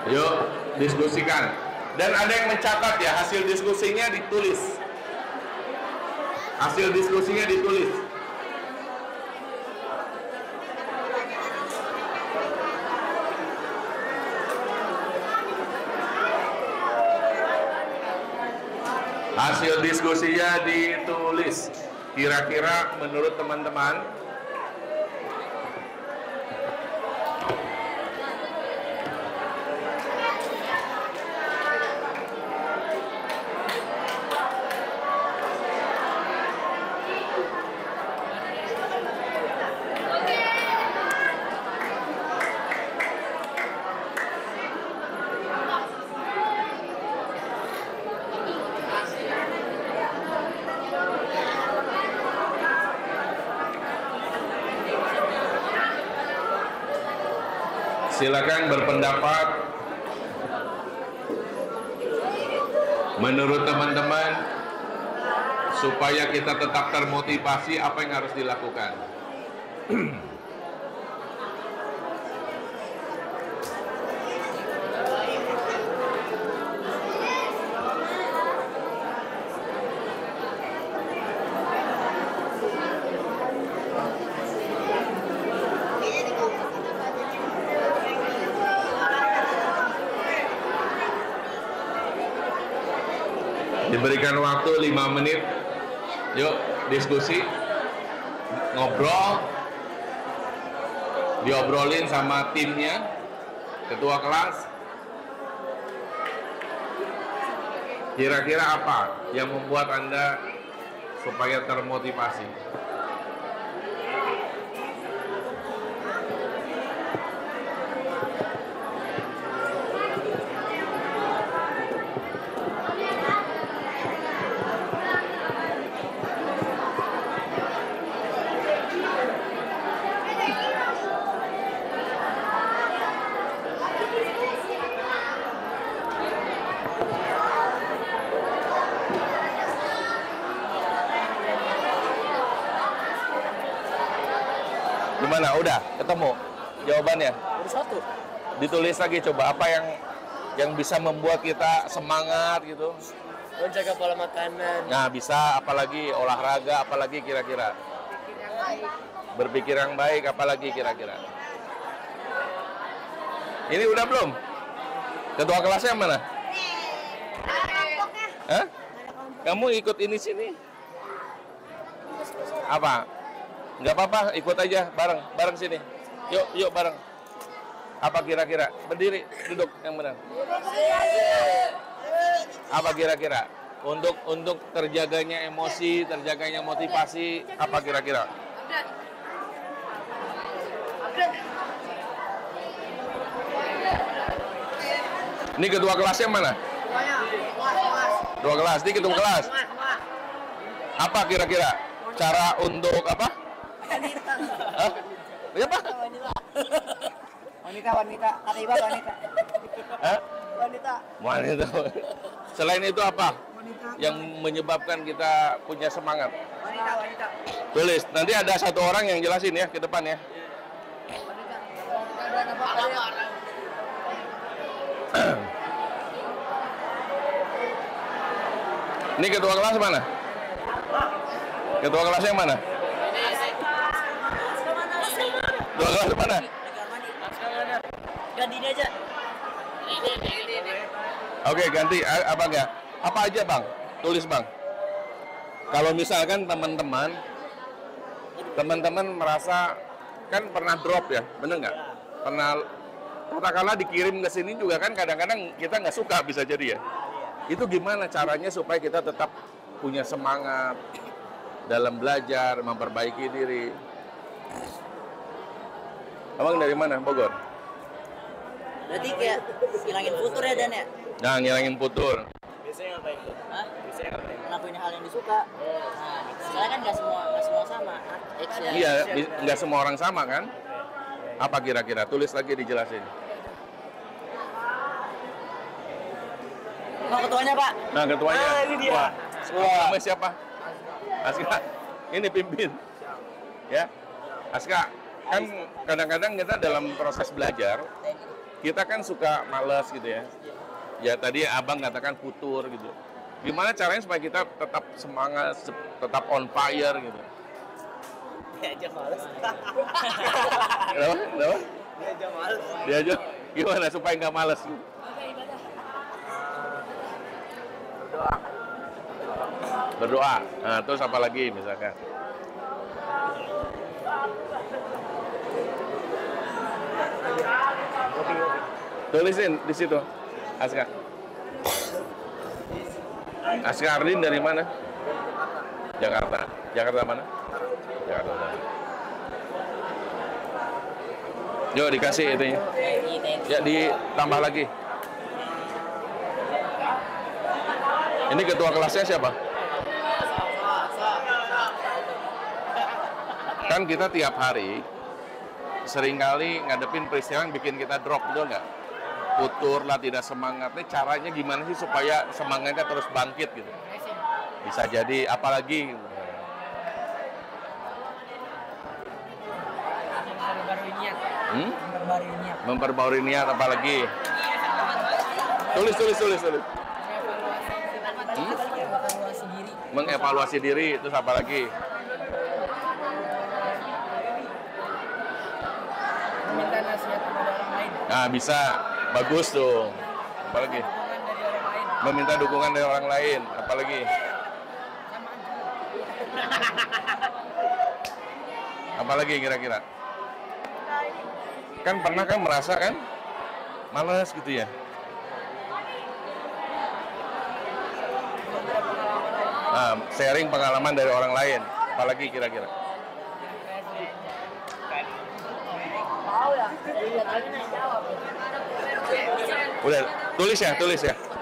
Yuk, diskusikan. Dan ada yang mencatat ya, hasil diskusinya ditulis. Hasil diskusinya ditulis. Hasil diskusinya ditulis. Kira-kira menurut teman-teman, silakan berpendapat. Menurut teman-teman, supaya kita tetap termotivasi, apa yang harus dilakukan? Diberikan waktu 5 menit. Yuk diskusi, ngobrol, diobrolin sama timnya, ketua kelas. Kira-kira apa yang membuat Anda supaya termotivasi? Gimana? Udah ketemu jawabannya? Udah satu. Ditulis lagi coba apa yang bisa membuat kita semangat gitu. Menjaga pola makanan. Nah, bisa apalagi olahraga, apalagi kira-kira. Berpikir yang baik, apalagi kira-kira. Ini udah belum? Ketua kelasnya mana? Hah? Kamu ikut ini sini? Apa? Nggak apa-apa, ikut aja bareng sini. Yuk bareng. Apa kira-kira? Berdiri, duduk yang benar. Apa kira-kira? Untuk terjaganya emosi, terjaganya motivasi, apa kira-kira? Ini ketua kelasnya mana? Ketua kelas, ini ketua kelas. Apa kira-kira? Cara untuk apa? Hah? Apa? Wanita. Kata ibu wanita. Hah? Wanita. Wanita. Selain itu apa? Yang menyebabkan kita punya semangat? Wanita. Tulis. Nanti ada satu orang yang jelasin ya ke depan ya. Ini ketua kelas mana? Ketua kelas yang mana? Ketua kelas mana? Ganti ini aja. Oke, ganti. Abang ya. Apa aja bang? Tulis bang. Kalau misalkan teman-teman merasa kan pernah drop ya, bener nggak? Pernah katakanlah dikirim ke sini juga kan kadang-kadang kita nggak suka bisa jadi ya. Itu gimana caranya supaya kita tetap punya semangat dalam belajar, memperbaiki diri? Abang dari mana? Bogor? Berarti kayak hilangin futur ya Dan ya? Nah, ngilangin futur. Biasanya ngapain tuh? Hah? Biasanya ngapain? Ngelakuin hal yang disuka. Nah, soalnya kan nggak semua sama. Iya, nggak semua orang sama kan? Apa kira-kira? Tulis lagi dijelasin. Mau ketuanya Pak? Nah, ketuanya. Ah, ini dia. Wah, namanya siapa? Aska. Ini pimpin. Ya. Aska, kan kadang-kadang kita dalam proses belajar, kita kan suka malas gitu ya. Ya tadi abang katakan futur gitu. Gimana caranya supaya kita tetap semangat, tetap on fire gitu? Dia aja males. Kenapa? Kenapa? Dia aja males. Dia aja gimana supaya nggak malas? Berdoa. Nah, terus apa lagi misalkan? Tulisin di situ, Aska. Aska Ardin dari mana? Jakarta. Jakarta mana? Jakarta. Yuk dikasih itunya. Ya ditambah lagi. Ini ketua kelasnya siapa? Kan kita tiap hari seringkali ngadepin peristiwa yang bikin kita drop, betul nggak? Futur lah, tidak semangat. Ini caranya gimana sih supaya semangatnya terus bangkit gitu? Bisa jadi apalagi? Memperbarui niat apalagi? Tulis. Mengevaluasi diri, terus apa lagi? Meminta nasihat kepada orang lain. Nah, bisa. Bagus tuh. Apalagi? Meminta dukungan dari orang lain. Apalagi? Apalagi kira-kira? Kan pernah kan merasa kan malas gitu ya? Nah, sharing pengalaman dari orang lain. Apalagi kira-kira? Udah, tulis ya.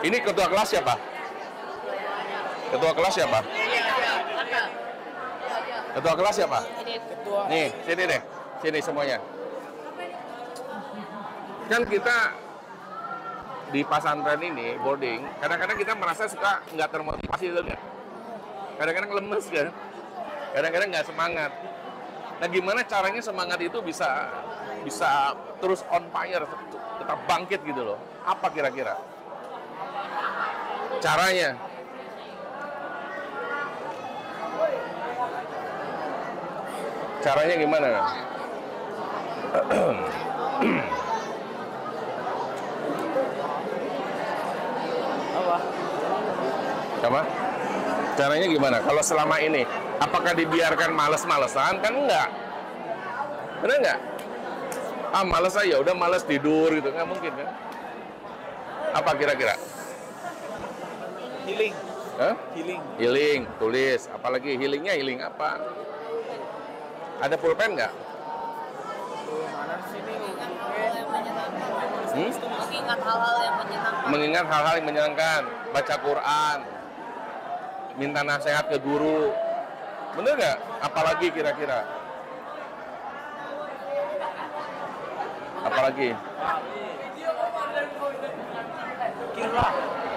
Ini ketua kelas siapa? Ketua kelas siapa? Ketua kelas siapa? Nih, sini deh. Sini semuanya. Kan kita di pesantren ini, boarding, kadang-kadang kita merasa suka nggak termotivasi, kan? Kadang-kadang lemes kan? Kadang-kadang nggak semangat. Nah, gimana caranya semangat itu bisa terus on fire, tetap bangkit gitu loh? Apa kira-kira caranya? Caranya gimana? Apa? Caranya gimana? Kalau selama ini, apakah dibiarkan males-malesan? Kan enggak. Benar enggak? Malas aja, udah malas tidur gitu, nggak mungkin kan? Apa kira-kira? Healing. Hah? Healing. Healing, tulis. Apalagi healingnya healing apa? Ada pulpen nggak? Mana sih nih? Mengingat hal-hal yang menyenangkan. Mengingat hal-hal yang menyenangkan, baca Quran, minta nasihat ke guru. Bener nggak? Apalagi kira-kira? Apalagi?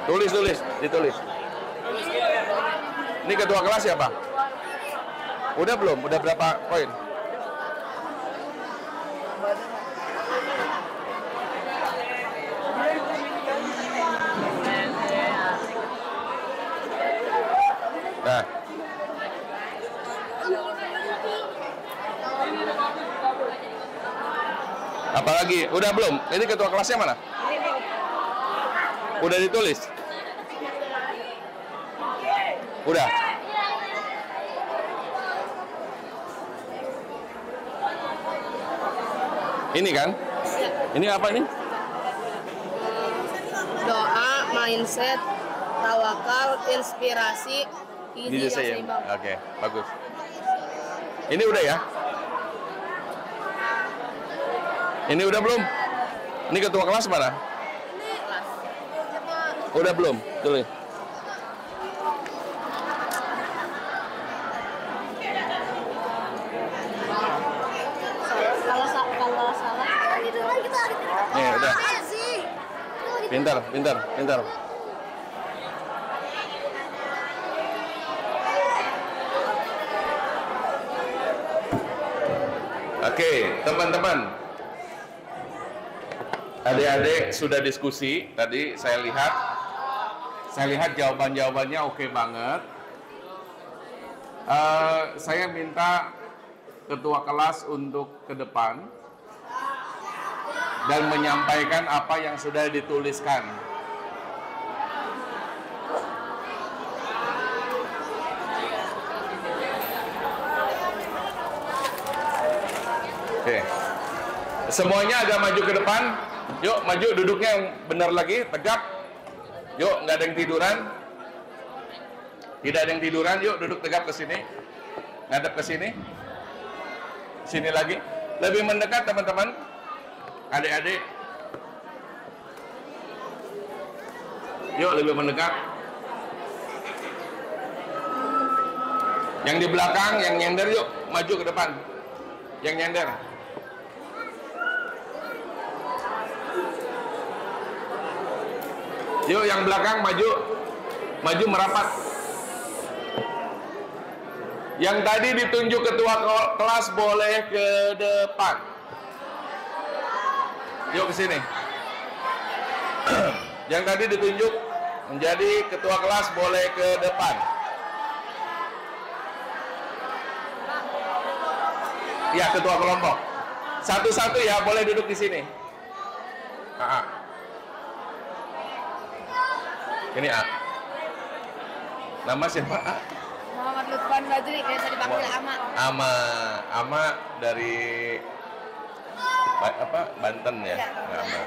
Tulis, ditulis. Ini ketua kelas siapa? Udah belum? Udah berapa poin? Nah. Apalagi? Udah belum? Ini ketua kelasnya mana? Udah ditulis? Udah? Ini kan? Ini apa ini? Doa, mindset, tawakal, inspirasi, gizi yang Sayang. seimbang. Oke, bagus. Ini udah ya? Ini udah belum? Ini ketua kelas mana? Udah belum? Tulis. Kalau salah Nih, udah. Pintar. Oke, teman-teman. Adik-adik sudah diskusi. Tadi saya lihat jawaban-jawabannya oke banget. Saya minta ketua kelas untuk ke depan dan menyampaikan apa yang sudah dituliskan. Oke. Semuanya agak maju ke depan. Yuk, maju, duduknya yang benar lagi, tegap. Yuk, nggak ada yang tiduran. Tidak ada yang tiduran, yuk duduk tegap ke sini. Ngadep ke sini. Sini lagi. Lebih mendekat, teman-teman. Adik-adik. Yuk, lebih mendekat. Yang di belakang, yang nyender, yuk maju ke depan. Yang nyender. Yuk, yang belakang maju. Maju merapat. Yang tadi ditunjuk ketua kelas boleh ke depan. Yuk ke sini. Yang tadi ditunjuk menjadi ketua kelas boleh ke depan. Ya, ketua kelompok. Satu-satu ya, boleh duduk di sini. Ini A. Nama siapa A? Muhammad Lutfan Badri, biasa dipanggil Ama. Ama dari Banten ya. Ama.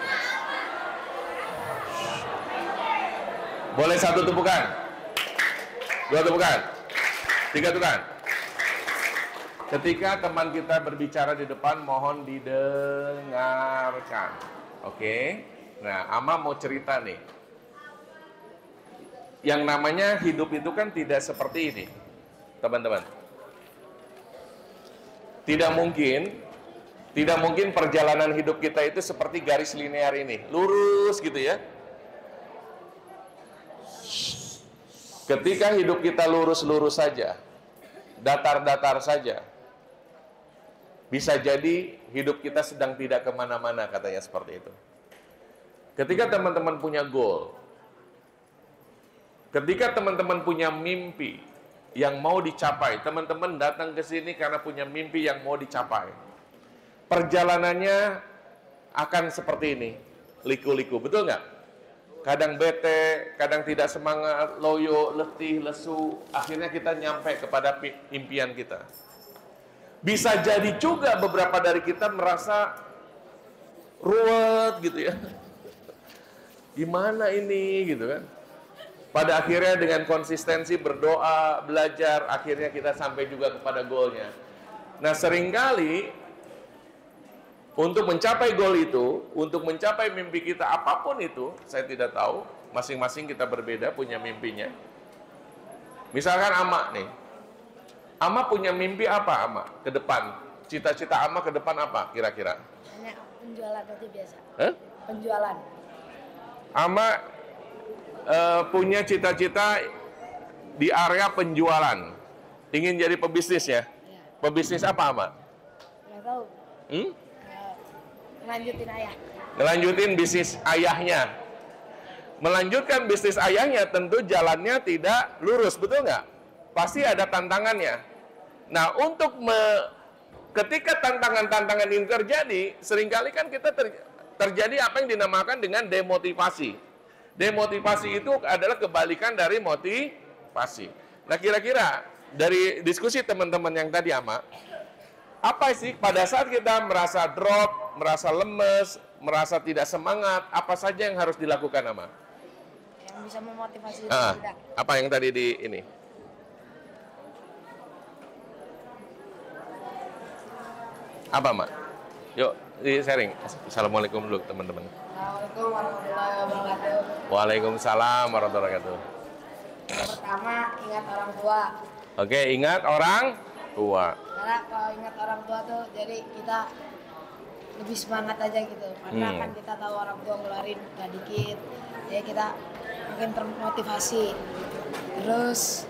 Boleh satu tepukan, dua tepukan, tiga tepukan. Ketika teman kita berbicara di depan, mohon didengarkan. Oke. Nah, Ama mau cerita nih. Yang namanya hidup itu kan tidak seperti ini, teman-teman. Tidak mungkin perjalanan hidup kita itu seperti garis linear ini, lurus gitu ya. Ketika hidup kita lurus-lurus saja, datar-datar saja, bisa jadi hidup kita sedang tidak kemana-mana, katanya seperti itu. Ketika teman-teman punya goal, ketika teman-teman punya mimpi yang mau dicapai, teman-teman datang ke sini karena punya mimpi yang mau dicapai. Perjalanannya akan seperti ini, liku-liku, betul nggak? Kadang bete, kadang tidak semangat, loyo, letih, lesu, akhirnya kita nyampe kepada impian kita. Bisa jadi juga beberapa dari kita merasa ruwet gitu ya. Gimana ini gitu kan. Pada akhirnya dengan konsistensi berdoa, belajar, akhirnya kita sampai juga kepada goalnya. Nah seringkali untuk mencapai goal itu, untuk mencapai mimpi kita apapun itu, saya tidak tahu, masing-masing kita berbeda punya mimpinya. Misalkan Ama nih, Ama punya mimpi apa Ama ke depan? Cita-cita Ama ke depan apa kira-kira? Hanya penjualan aja biasa. Hah? Penjualan. Ama punya cita-cita di area penjualan. Ingin jadi pebisnis ya? Ya. Pebisnis apa Ama? Nggak tahu. Lanjutin ayah. Ngelanjutin bisnis ayahnya. Melanjutkan bisnis ayahnya tentu jalannya tidak lurus, betul nggak? Pasti ada tantangannya. Nah, ketika tantangan-tantangan ini terjadi, seringkali kan kita terjadi apa yang dinamakan dengan demotivasi. Demotivasi itu adalah kebalikan dari motivasi. Nah, kira-kira dari diskusi teman-teman yang tadi, Ama, apa sih pada saat kita merasa drop, merasa lemes, merasa tidak semangat, apa saja yang harus dilakukan, Ama? Yang bisa memotivasi kita. Apa yang tadi di ini? Apa, Ama? Yuk, di sharing. Assalamualaikum dulu, teman-teman. Assalamualaikum warahmatullahi wabarakatuh. Waalaikumsalam warahmatullahi wabarakatuh. Yang pertama, ingat orang tua. Oke, ingat orang tua. Karena kalau ingat orang tua tuh, jadi kita lebih semangat aja gitu. Karena kan kita tahu orang tua ngeluarin gak dikit, jadi kita makin termotivasi. Terus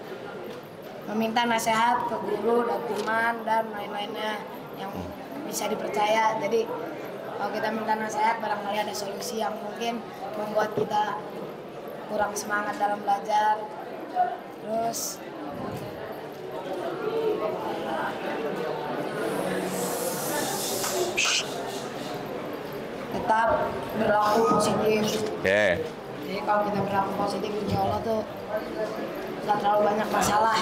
meminta nasihat ke guru dan teman dan lain-lainnya yang bisa dipercaya. Jadi kalau kita minta nasihat, barangkali ada solusi yang mungkin membuat kita kurang semangat dalam belajar. Terus tetap berlaku positif. Oke. Jadi kalau kita berlaku positif, insya Allah tuh nggak terlalu banyak masalah.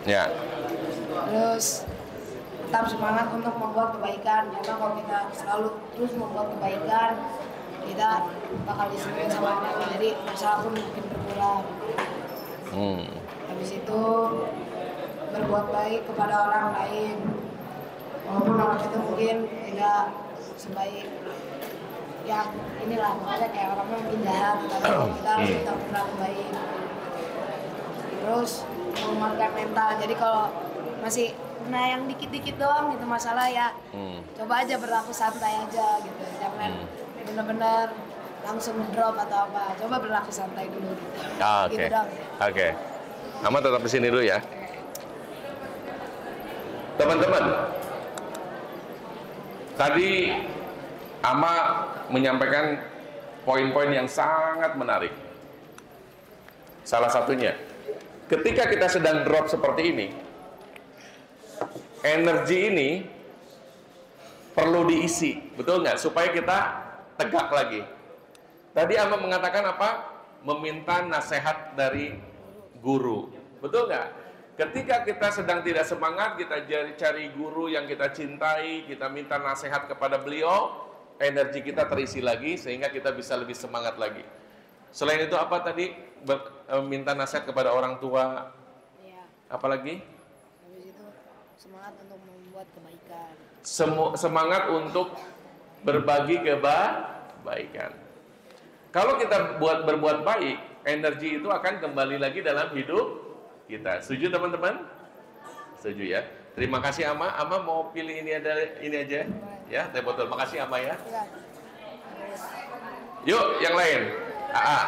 Ya. Terus tetap semangat untuk membuat kebaikan, karena kalau kita selalu terus membuat kebaikan, kita bakal disukai sama Allah, jadi masalah pun mungkin berkurang. Habis itu berbuat baik kepada orang lain, walaupun orang itu mungkin tidak sebaik yang inilah, makanya kayak orangnya mungkin jahat, tapi kita harus tetap berlaku baik. Terus menguatkan mental, jadi kalau masih yang dikit-dikit doang gitu masalah ya, coba aja berlaku santai aja gitu, jangan benar-benar langsung drop atau apa, coba berlaku santai dulu gitu. Oke. Gitu dong. Oke. Ama tetap di sini dulu ya. Teman-teman, tadi Ama menyampaikan poin-poin yang sangat menarik. Salah satunya, ketika kita sedang drop seperti ini, energi ini perlu diisi, betul nggak? Supaya kita tegak lagi. Tadi Ama mengatakan apa? Meminta nasihat dari guru, betul nggak? Ketika kita sedang tidak semangat, kita cari guru yang kita cintai, kita minta nasihat kepada beliau, energi kita terisi lagi sehingga kita bisa lebih semangat lagi. Selain itu apa tadi? Minta nasihat kepada orang tua. Ya. Apalagi? Habis itu semangat untuk membuat kebaikan. Semangat untuk berbagi kebaikan. Kalau kita berbuat baik, energi itu akan kembali lagi dalam hidup kita. Setuju teman-teman? Setuju ya. Terima kasih Ama. Ama mau pilih ini aja ya, teh botol. Makasih Ama ya. Ya. Yuk yang lain. AA.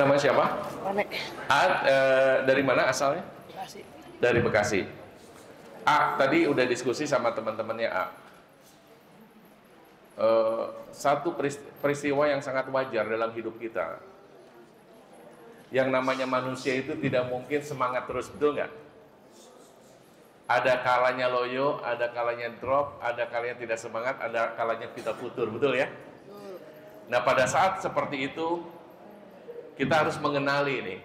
Nama siapa? Rame. Dari mana asalnya? Kasih. Dari Bekasi. Tadi udah diskusi sama teman-temannya satu peristiwa yang sangat wajar dalam hidup kita. Yang namanya manusia itu tidak mungkin semangat terus, betul nggak? Ada kalanya loyo, ada kalanya drop, ada kalanya tidak semangat, ada kalanya kita futur, betul ya? Nah pada saat seperti itu, kita harus mengenali ini,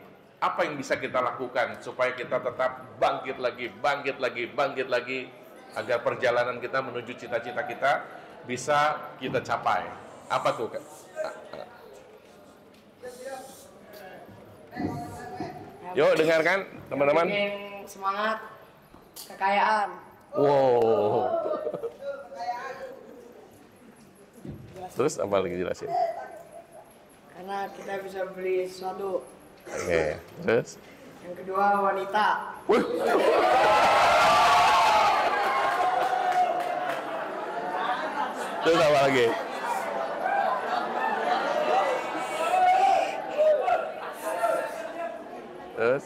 apa yang bisa kita lakukan supaya kita tetap bangkit lagi, agar perjalanan kita menuju cita-cita kita bisa kita capai. Apa tuh, Kak? Yuk dengarkan teman-teman. Bikin semangat, kekayaan. Wow. Terus apa lagi jelasin? Karena kita bisa beli sesuatu. Oke, terus? Yang kedua, wanita. Wih. Terus apa lagi? Terus?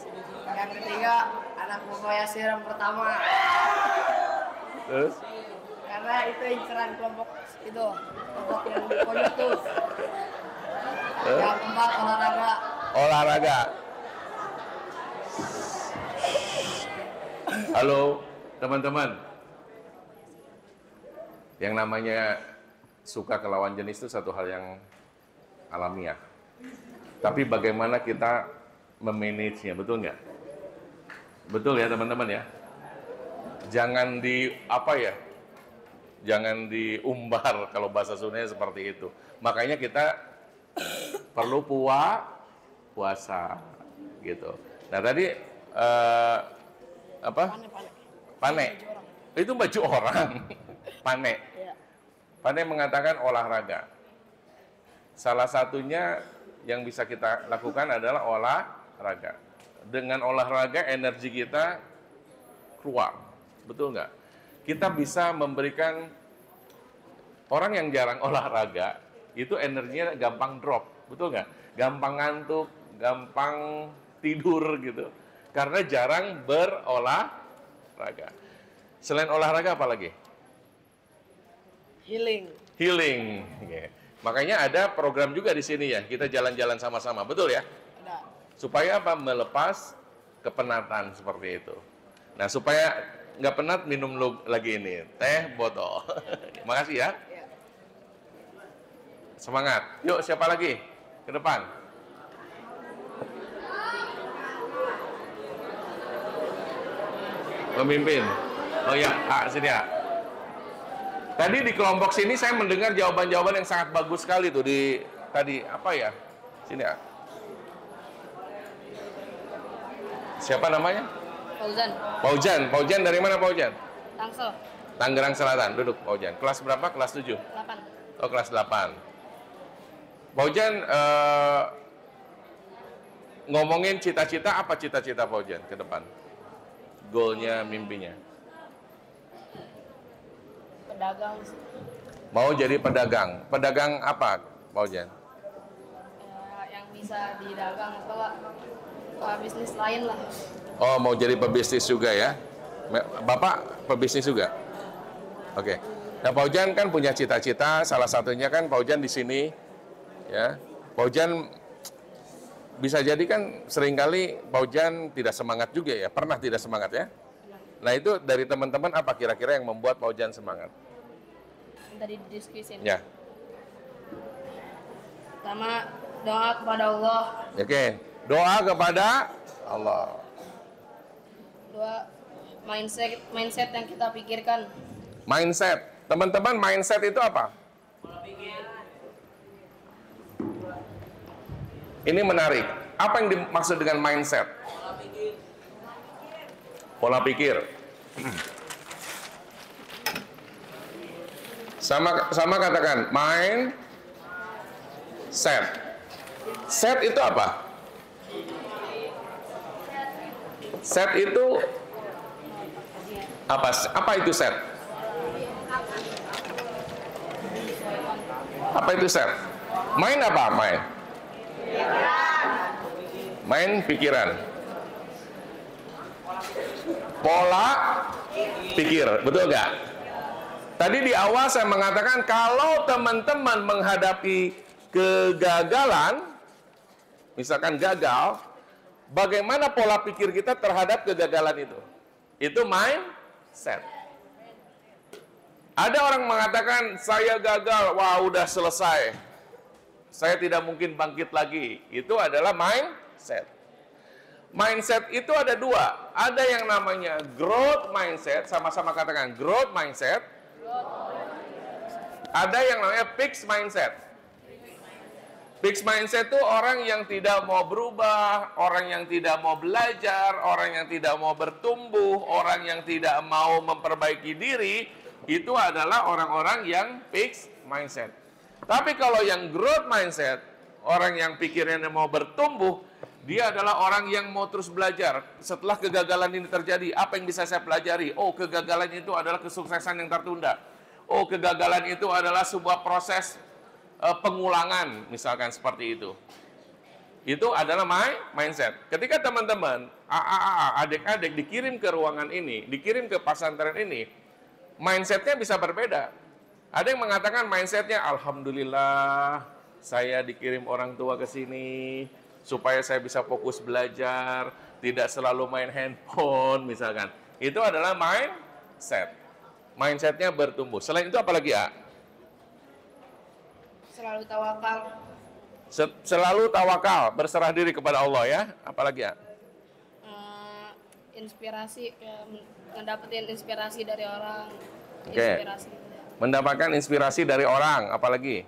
Yang ketiga, anak Bapak Yasir yang pertama. Terus? Karena itu inceran kelompok itu, kelompok yang di pojok tuh. Yang keempat, olahraga. Olahraga. Halo, teman-teman. Yang namanya suka ke lawan jenis itu satu hal yang alamiah. Tapi bagaimana kita memanage-nya, betul nggak? Betul ya teman-teman ya? Jangan jangan diumbar kalau bahasa Sundanya seperti itu. Makanya kita perlu puasa gitu. Nah tadi Pane. Itu baju orang. Pane. Pane mengatakan olahraga. Salah satunya yang bisa kita lakukan adalah olahraga. Dengan olahraga energi kita keluar. Betul nggak? Kita bisa memberikan orang yang jarang olahraga itu energinya gampang drop. Betul nggak? Gampang ngantuk, gampang tidur gitu. Karena jarang berolahraga. Selain olahraga apa lagi? Healing. Okay. Makanya ada program juga di sini ya. Kita jalan-jalan sama-sama, betul ya? Ada. Supaya apa? Melepas kepenatan seperti itu. Nah, supaya nggak penat minum lagi ini teh botol. Makasih ya. Semangat. Yuk, siapa lagi? Ke depan. Pemimpin. Oh ya, sini ya. Tadi di kelompok sini saya mendengar jawaban-jawaban yang sangat bagus sekali tuh di tadi apa ya? Sini ya. Siapa namanya? Paujan dari mana Paujan? Tangsel. Tangerang Selatan. Duduk Paujan. Kelas berapa? Kelas 7? 8. Oh, kelas 8. Paujan ngomongin cita-cita, apa cita-cita Paujan ke depan? Goalnya, mimpinya? Pedagang. Mau jadi pedagang. Pedagang apa, Paujan? Yang bisa didagang atau bisnis lain lah. Oh, mau jadi pebisnis juga ya? Bapak pebisnis juga? Oke. Nah, Paujan kan punya cita-cita, salah satunya kan Paujan di sini, ya. Paujan bisa jadi kan seringkali Paujan tidak semangat juga ya, pernah tidak semangat ya? Nah, itu dari teman-teman apa kira-kira yang membuat Paujan semangat? Tadi didiskusin. Ya. Pertama, doa kepada Allah. Oke. Doa kepada Allah. Dua, mindset yang kita pikirkan. Mindset. Teman-teman, mindset itu apa? Ini menarik. Apa yang dimaksud dengan mindset? Pola pikir. Sama katakan mindset. Set itu apa? Set itu apa? Apa itu set? Apa itu set? Main apa? Main pikiran. Pola pikir, betul nggak? Tadi di awal saya mengatakan kalau teman-teman menghadapi kegagalan, misalkan gagal, bagaimana pola pikir kita terhadap kegagalan itu? Itu mindset. Ada orang mengatakan, saya gagal, wah udah selesai. Saya tidak mungkin bangkit lagi. Itu adalah mindset. Mindset itu ada dua. Ada yang namanya growth mindset, sama-sama katakan growth mindset. Ada yang namanya fixed mindset. Fixed mindset itu orang yang tidak mau berubah, orang yang tidak mau belajar, orang yang tidak mau bertumbuh, orang yang tidak mau memperbaiki diri, itu adalah orang-orang yang fixed mindset. Tapi kalau yang growth mindset, orang yang pikirnya mau bertumbuh, dia adalah orang yang mau terus belajar. Setelah kegagalan ini terjadi, apa yang bisa saya pelajari? Oh, kegagalan itu adalah kesuksesan yang tertunda. Oh, kegagalan itu adalah sebuah proses pengulangan, misalkan seperti itu. Itu adalah mindset. Ketika teman-teman, adik-adik dikirim ke ruangan ini, dikirim ke pesantren ini, mindsetnya bisa berbeda. Ada yang mengatakan mindsetnya, alhamdulillah, saya dikirim orang tua ke sini, supaya saya bisa fokus belajar, tidak selalu main handphone, misalkan. Itu adalah mindset. Mindsetnya bertumbuh. Selain itu apa lagi, A? Selalu tawakal. Selalu tawakal, berserah diri kepada Allah ya. Apalagi ya? Inspirasi, ngedapetin inspirasi dari orang. Oke. Mendapatkan inspirasi dari orang, apalagi?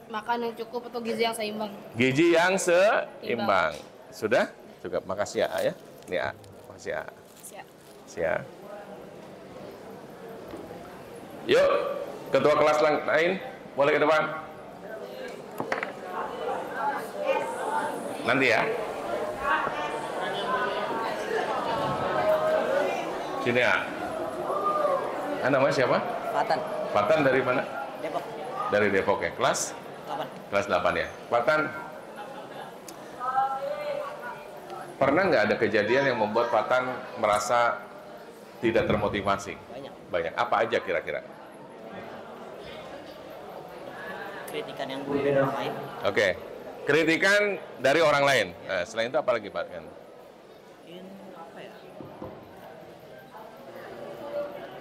Makan yang cukup atau gizi yang seimbang. Gizi yang seimbang. Sudah? Cukup. Makasih ya, ya. Ini A. Makasih ya. Siap. Siap. Yuk, ketua kelas lain, boleh ke depan. Nanti ya. Sini ya. Namanya siapa? Fatan, Fatan dari mana? Depok, Dari Depok ya. Kelas? 8. Kelas 8 ya. Fatan, pernah nggak ada kejadian yang membuat Fatan merasa tidak termotivasi? Banyak. Banyak. Apa aja kira-kira? Kritikan yang buruk dari orang lain. Oke. Kritikan dari orang lain. Nah, selain itu apa lagi, Pak? Mungkin apa ya?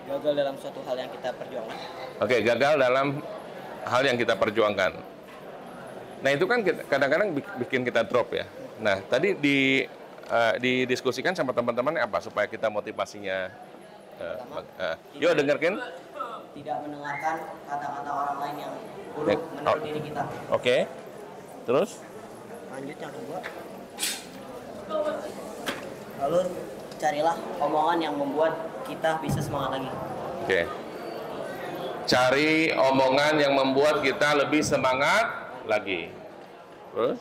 Gagal dalam suatu hal yang kita perjuangkan. Oke, gagal dalam hal yang kita perjuangkan. Nah, itu kan kadang-kadang bikin kita drop ya. Nah, tadi didiskusikan sama teman-teman apa supaya kita motivasinya yuk dengarkan. Tidak mendengarkan kata-kata orang lain yang buruk menurut diri kita. Oke. Terus? Lanjut yang kedua. Lalu carilah omongan yang membuat kita bisa semangat lagi. Oke. Cari omongan yang membuat kita lebih semangat lagi. Terus?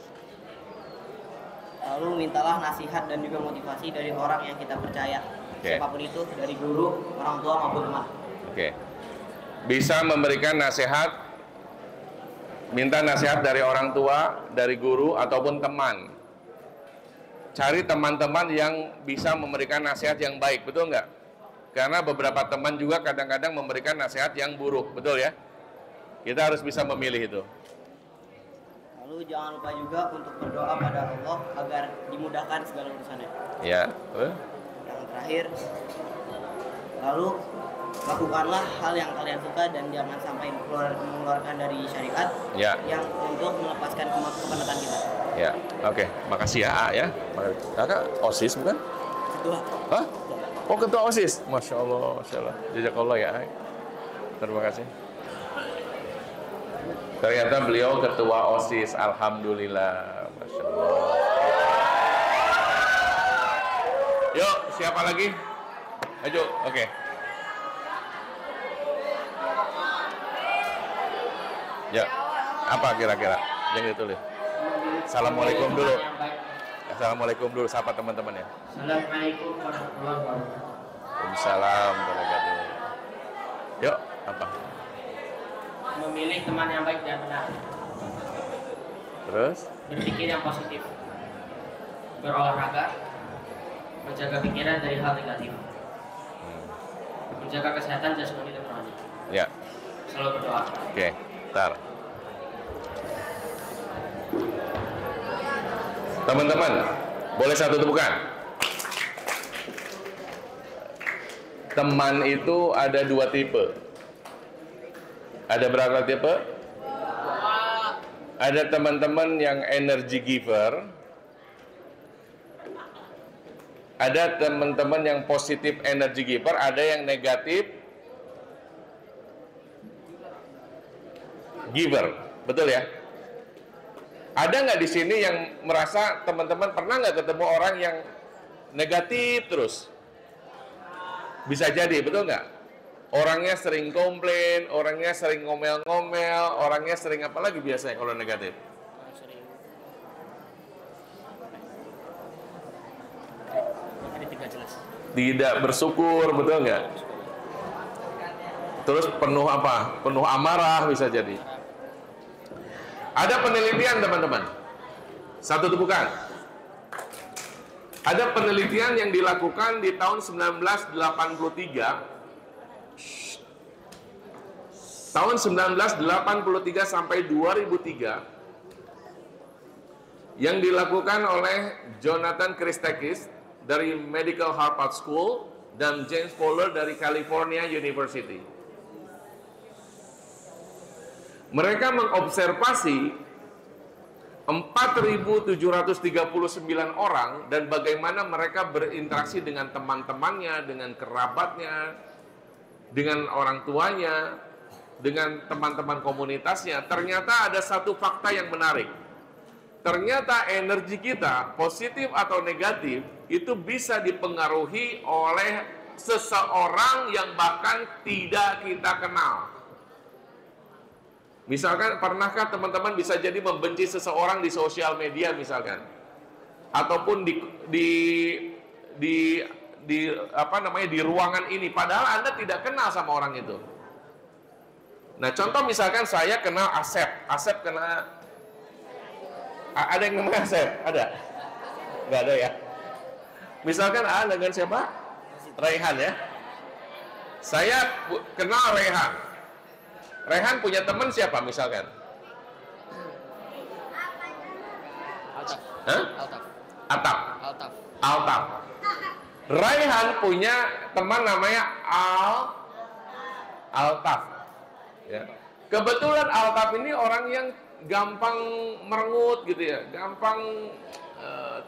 Lalu mintalah nasihat dan juga motivasi dari orang yang kita percaya. Oke. Siapapun itu, dari guru, orang tua maupun teman. Oke. Bisa memberikan nasihat, minta nasihat dari orang tua, dari guru, ataupun teman. Cari teman-teman yang bisa memberikan nasihat yang baik, betul nggak? Karena beberapa teman juga kadang-kadang memberikan nasihat yang buruk, betul ya? Kita harus bisa memilih itu. Lalu jangan lupa juga untuk berdoa pada Allah agar dimudahkan segala urusannya. Ya. Yang terakhir, lalu lakukanlah hal yang kalian suka dan jangan sampai mengeluarkan dari syariat Ya. yang untuk melepaskan kepenatan kita. Ya, oke. Makasih ya, A, ya. Kakak OSIS bukan? Kedua, Hah? Oh, ketua OSIS. Masya Allah, Masya Allah. Jazakallah ya. Terima kasih. Ternyata beliau ketua OSIS. Alhamdulillah. Masya Allah. Yuk, siapa lagi? Ayo, oke. Ya, apa kira-kira yang ditulis? Assalamualaikum dulu. Assalamualaikum dulu, sapa teman-teman ya. Assalamualaikum warahmatullahi wabarakatuh. Waalaikumsalam warahmatullahi wabarakatuh. Yuk, apa? Memilih teman yang baik dan benar. Terus? Berpikir yang positif. Berolahraga. Menjaga pikiran dari hal negatif. Menjaga kesehatan jasmani dan rohani. Ya, Selalu berdoa. oke. Ntar. Teman-teman, boleh satu tepukan? Teman itu ada dua tipe. Ada berapa tipe? Ada teman-teman yang energy giver, Ada teman-teman yang positif energy giver, ada yang negatif giver, betul ya? Ada nggak di sini yang merasa teman-teman pernah nggak ketemu orang yang negatif terus? Bisa jadi, betul nggak? Orangnya sering komplain, orangnya sering ngomel-ngomel, orangnya sering apa lagi biasanya kalau negatif? Tidak bersyukur, betul nggak? Terus penuh apa? Penuh amarah bisa jadi. Ada penelitian teman-teman. Satu tepukan. Ada penelitian yang dilakukan di tahun 1983. Tahun 1983 sampai 2003 yang dilakukan oleh Jonathan Christakis dari Medical Harvard School dan James Fowler dari California University. Mereka mengobservasi 4.739 orang dan bagaimana mereka berinteraksi dengan teman-temannya, dengan kerabatnya, dengan orang tuanya, dengan teman-teman komunitasnya. Ternyata ada satu fakta yang menarik. Ternyata energi kita, positif atau negatif, itu bisa dipengaruhi oleh seseorang yang bahkan tidak kita kenal. Misalkan, pernahkah teman-teman bisa jadi membenci seseorang di sosial media misalkan, ataupun di ruangan ini, padahal Anda tidak kenal sama orang itu. Nah, contoh misalkan saya kenal Asep, Asep kenal, ada yang namanya Asep, ada? Nggak ada ya? Misalkan dengan siapa? Raihan ya. Saya kenal Raihan. Rehan punya teman siapa misalkan? Hah? Altaf. Raihan punya teman namanya Altaf. Ya. Kebetulan Altaf ini orang yang gampang merengut gitu ya, gampang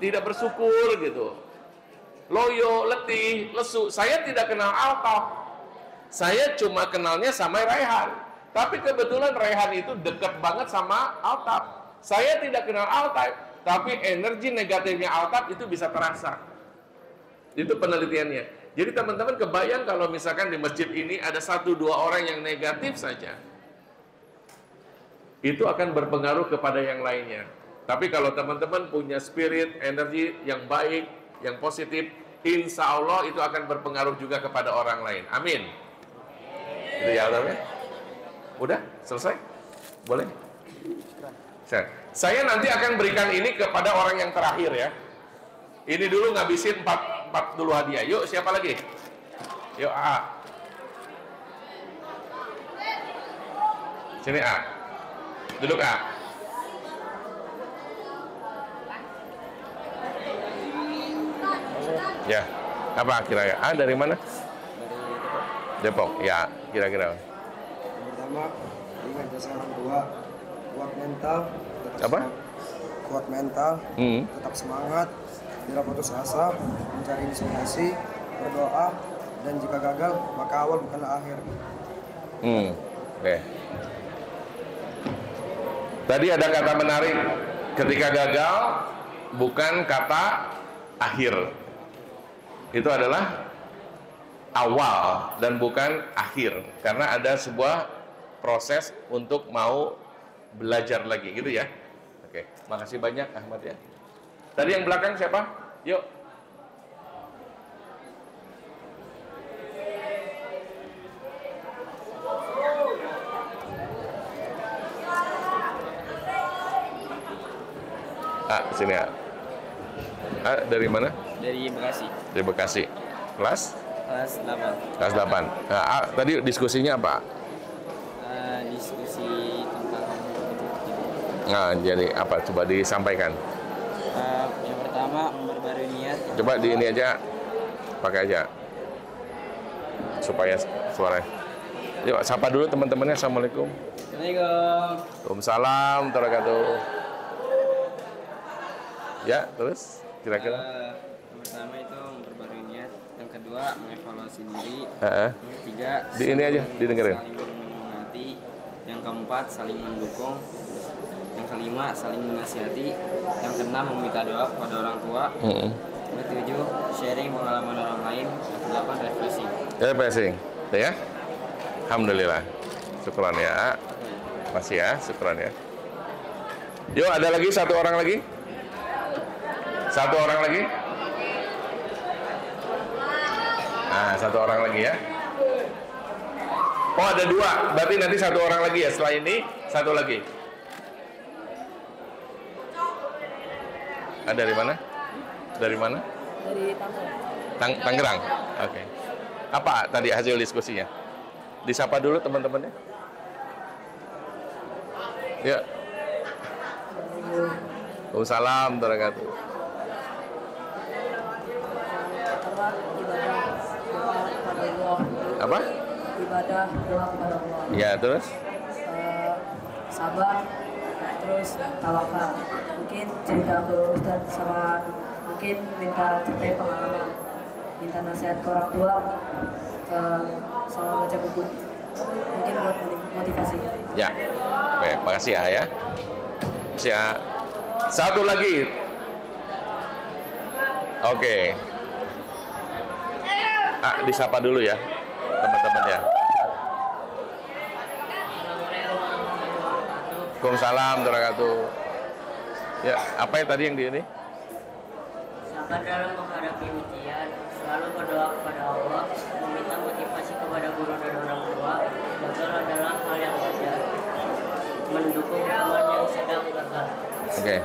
tidak bersyukur gitu, loyo, letih, lesu. Saya tidak kenal Altaf. Saya cuma kenalnya sama Raihan. Tapi kebetulan Raihan itu dekat banget sama Altaf. Saya tidak kenal Altaf, tapi energi negatifnya Altaf itu bisa terasa. Itu penelitiannya. Jadi teman-teman kebayang kalau misalkan di masjid ini ada 1-2 orang yang negatif saja, itu akan berpengaruh kepada yang lainnya. Tapi kalau teman-teman punya spirit, energi yang baik, yang positif, insya Allah itu akan berpengaruh juga kepada orang lain. Amin. Itu ya Altaf. Udah? Selesai? Boleh? Saya nanti akan berikan ini kepada orang yang terakhir ya. Ini dulu ngabisin 4 dulu hadiah. Yuk, siapa lagi? Yuk, A. Sini A. Duduk A. Ya, apa kira-kira? A dari mana? Depok. Ya, kira-kira. Pertama, ingat jasa orang tua, kuat mental, kuat mental, tetap semangat, tidak putus asa, mencari inspirasi, berdoa, dan jika gagal, maka awal bukanlah akhir. Oke. Tadi ada kata menarik, ketika gagal bukan kata akhir. Itu adalah awal dan bukan akhir, karena ada sebuah proses untuk mau belajar lagi gitu ya. Oke, makasih banyak Ahmad ya. Tadi yang belakang siapa? Yuk. Sini ya. Dari mana? Dari Bekasi. Dari Bekasi. Kelas 8. Kelas 8. Nah, tadi diskusinya apa? Diskusi tentang Nah, jadi apa? Coba disampaikan. yang pertama memperbarui niat. Coba di ini aja, pakai aja supaya suara. Yuk, sapa dulu teman-temannya. Assalamualaikum. Assalamualaikum. Waalaikumsalam warahmatullahi wabarakatuh. Ya, terus kira-kira Yang pertama itu memperbarui niat. Yang kedua, mengevaluasi diri. Heeh. Yang ketiga, Di ini aja, didengerin. saling menyemangati. Yang keempat, saling mendukung. Yang kelima, saling menasihati. Yang keenam, meminta doa kepada orang tua. Yang ketujuh, sharing pengalaman orang lain. Yang kedelapan, refreshing. Refreshing, ya. Alhamdulillah. Syukran ya. Masih ya, syukran ya. Yuk, ada lagi satu orang lagi? Satu orang lagi? Nah, satu orang lagi ya. Oh, ada dua. Berarti nanti satu orang lagi ya. Setelah ini, satu lagi. Dari mana? Dari mana? Dari Tangerang. Oke. Apa tadi hasil diskusinya? Disapa dulu teman-temannya. Ya. Waalaikumsalam warahmatullahi wabarakatuh. Apa? Ibadah doa kepada Allah. Ya, terus? Sabar, terus tawakal. Mungkin cerita ke Ustadz sama mungkin minta cerita pengalaman, minta nasihat ke orang tua, sama baca buku. Mungkin buat motivasi. Ya. Oke, makasih ya. Makasih ya. Satu lagi. Oke. Disapa dulu ya, teman-teman ya. Waalaikumsalam warahmatullahi wabarakatuh. Ya, apa yang tadi yang di ini? Sabar dalam menghadapi ujian, selalu berdoa kepada Allah, meminta motivasi kepada guru dan orang tua, gagal adalah hal yang wajar, mendukung teman yang sedang gagal. Oke,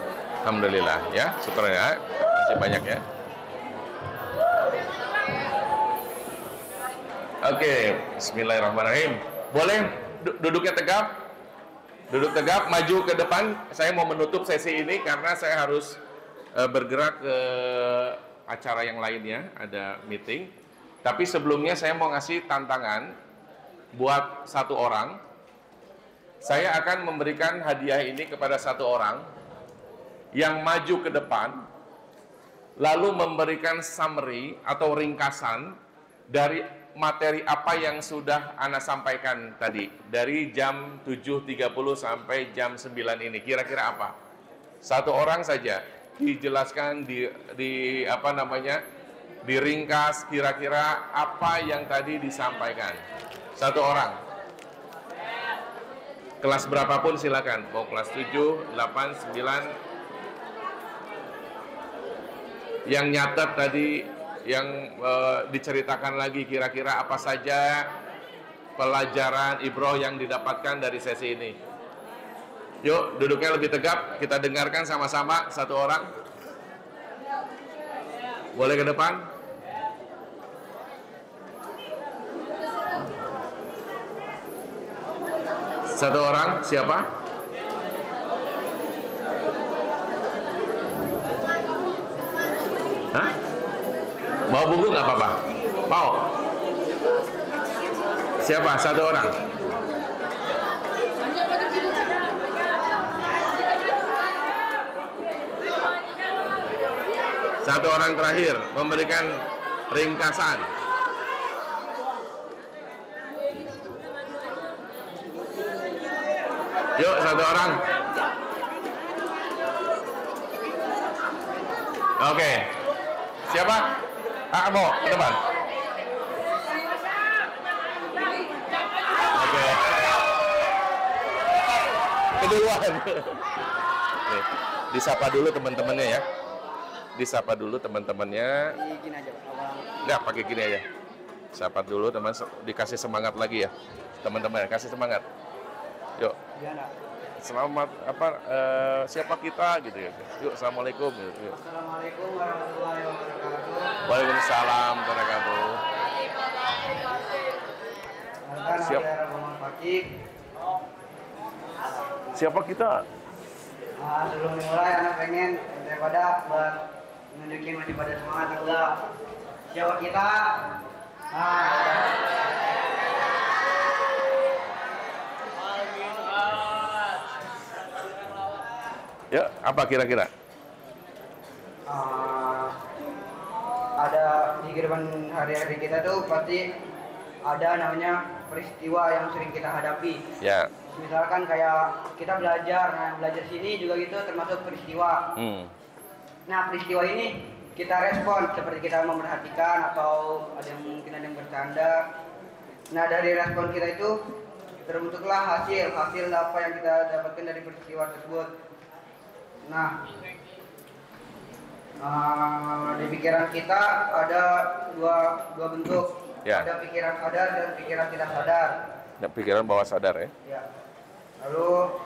alhamdulillah ya, syukur ya, masih banyak ya. Oke, bismillahirrahmanirrahim. Boleh duduknya tegap? Duduk tegap, maju ke depan. Saya mau menutup sesi ini karena saya harus bergerak ke acara yang lainnya, ada meeting. Tapi sebelumnya saya mau ngasih tantangan buat satu orang. Saya akan memberikan hadiah ini kepada satu orang yang maju ke depan, lalu memberikan summary atau ringkasan dari materi apa yang sudah Ana sampaikan tadi dari jam 7.30 sampai jam 9 ini. Kira-kira apa? Satu orang saja dijelaskan di apa namanya? Diringkas kira-kira apa yang tadi disampaikan. Satu orang. Kelas berapapun silakan. Mau kelas 7, 8, 9. Yang nyatet tadi, yang diceritakan lagi kira-kira apa saja pelajaran ibroh yang didapatkan dari sesi ini. Yuk, duduknya lebih tegap, kita dengarkan sama-sama satu orang. Boleh ke depan? Satu orang, siapa? Hah? Mau buku nggak apa-apa? Mau? Siapa? Satu orang? Satu orang terakhir memberikan ringkasan. Yuk, satu orang. Oke. Siapa? Mau ke depan. Oke. Keduluan. Nih, disapa dulu teman-temannya ya. Disapa dulu teman-temannya. Gini aja, Enggak, pakai gini aja. Sapa dulu teman, dikasih semangat lagi ya. Teman-teman, kasih semangat. Yuk. Selamat siapa kita gitu ya. Yuk, assalamualaikum gitu. Yuk. Assalamualaikum warahmatullahi wabarakatuh. Waalaikumsalam warahmatullahi wabarakatuh. Siap. Siapa kita? Sebelum dimulai, anak pengen daripada buat nunjukin masih pada semangat juga. Siapa kita? Ya, apa kira-kira? Ada di kehidupan hari-hari kita tuh pasti ada namanya peristiwa yang sering kita hadapi. Ya. Misalkan kayak kita belajar, nah belajar sini juga gitu termasuk peristiwa. Nah peristiwa ini kita respon seperti kita memperhatikan atau ada yang mungkin ada yang bercanda. Nah dari respon kita itu terbentuklah hasil apa yang kita dapatkan dari peristiwa tersebut. Nah di pikiran kita ada dua bentuk, ada pikiran sadar dan pikiran tidak sadar. Pikiran bawah sadar ya. Ya. Lalu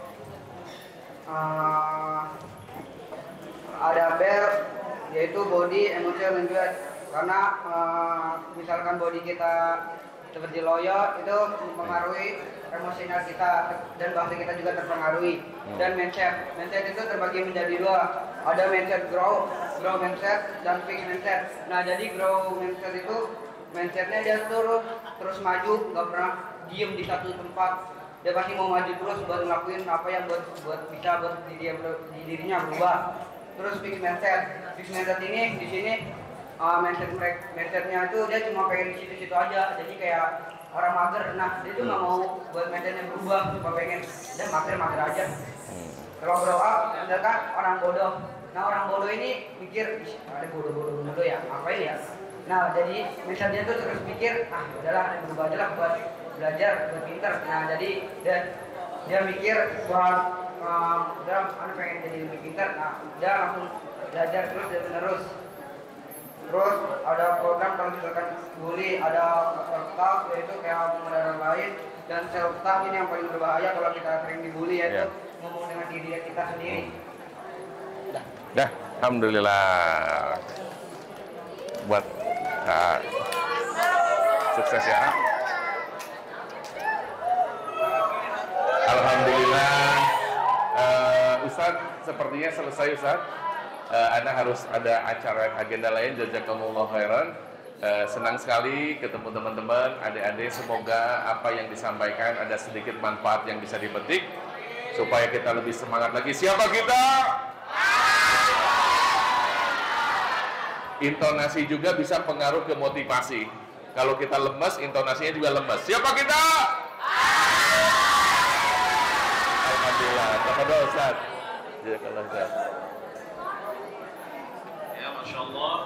ada bel, yaitu body, emotional language. Karena misalkan body kita seperti loyo itu mempengaruhi emosional kita dan bahasa kita juga terpengaruhi. Dan mindset itu terbagi menjadi dua. Ada mindset grow mindset dan fixed mindset. Nah jadi grow mindset itu mindsetnya dia terus maju, nggak pernah diem di satu tempat. Dia pasti mau maju terus buat ngelakuin apa yang buat dirinya berubah. Terus fixed mindset ini di sini mindsetnya itu dia cuma pengen di situ-situ aja. Jadi kayak orang mager, nah dia tuh nggak mau buat mindsetnya berubah, cuma pengen dia mager aja. Kalau grow up, misalkan orang bodoh. Nah orang bodoh ini mikir, ada bodoh ya, ngapain ya? Nah jadi misalnya dia tuh terus mikir, udahlah berubah aja lah buat belajar, buat pinter. Nah jadi dia mikir buat udah pengen jadi lebih pinter. Nah dia langsung belajar terus. Terus ada program kalau misalkan bully, ada self-talk yaitu kayak ngomong dengan orang lain, dan self-talk ini yang paling berbahaya kalau kita sering dibully yaitu ngomong dengan diri kita sendiri. Dah, alhamdulillah. Buat sukses ya. Alhamdulillah. Ustadz, sepertinya selesai Ustadz. Anda harus ada acara agenda lain. Jazakumullah khairan. Senang sekali ketemu teman-teman, adik-adik. Semoga apa yang disampaikan ada sedikit manfaat yang bisa dipetik supaya kita lebih semangat lagi. Siapa kita? Intonasi juga bisa pengaruh ke motivasi. Kalau kita lemes, intonasinya juga lemes. Siapa kita? Alhamdulillah. Tafadhol Ustaz. Jazakallah Ustaz. Ya, Masya Allah,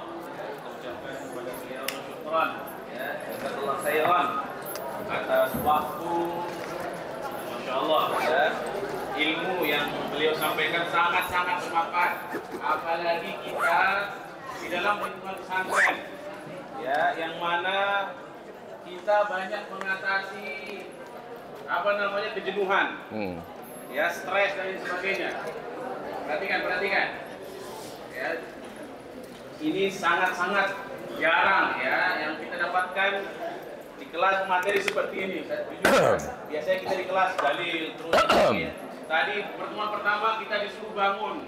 ucapkan kepada beliau syukran, ya, jazakallah khairan atas waktu, Masya Allah, ya, ilmu yang beliau sampaikan sangat-sangat bermanfaat, apalagi kita di dalam lingkungan pesantren, ya, yang mana kita banyak mengatasi kejenuhan, ya, stres dan sebagainya. Perhatikan, ya. Ini sangat-sangat jarang ya yang kita dapatkan di kelas materi seperti ini. Biasanya kita di kelas dalil terus. Tadi pertemuan pertama kita disuruh bangun,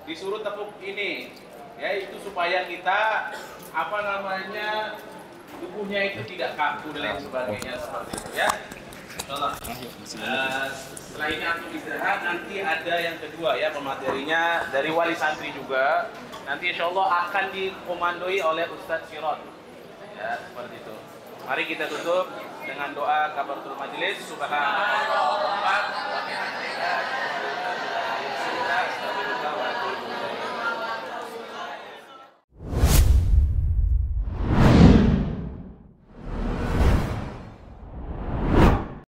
disuruh tepuk ini, ya itu supaya kita tubuhnya itu tidak kaku dan lain sebagainya seperti itu ya. Insyaallah. Setelah ini aku istirahat, nanti ada yang kedua ya pematerinya dari wali santri juga. Nanti insya Allah akan dikomandoi oleh Ustadz Sirot. Ya, seperti itu. Mari kita tutup dengan doa kafaratul majelis. Subhanallah.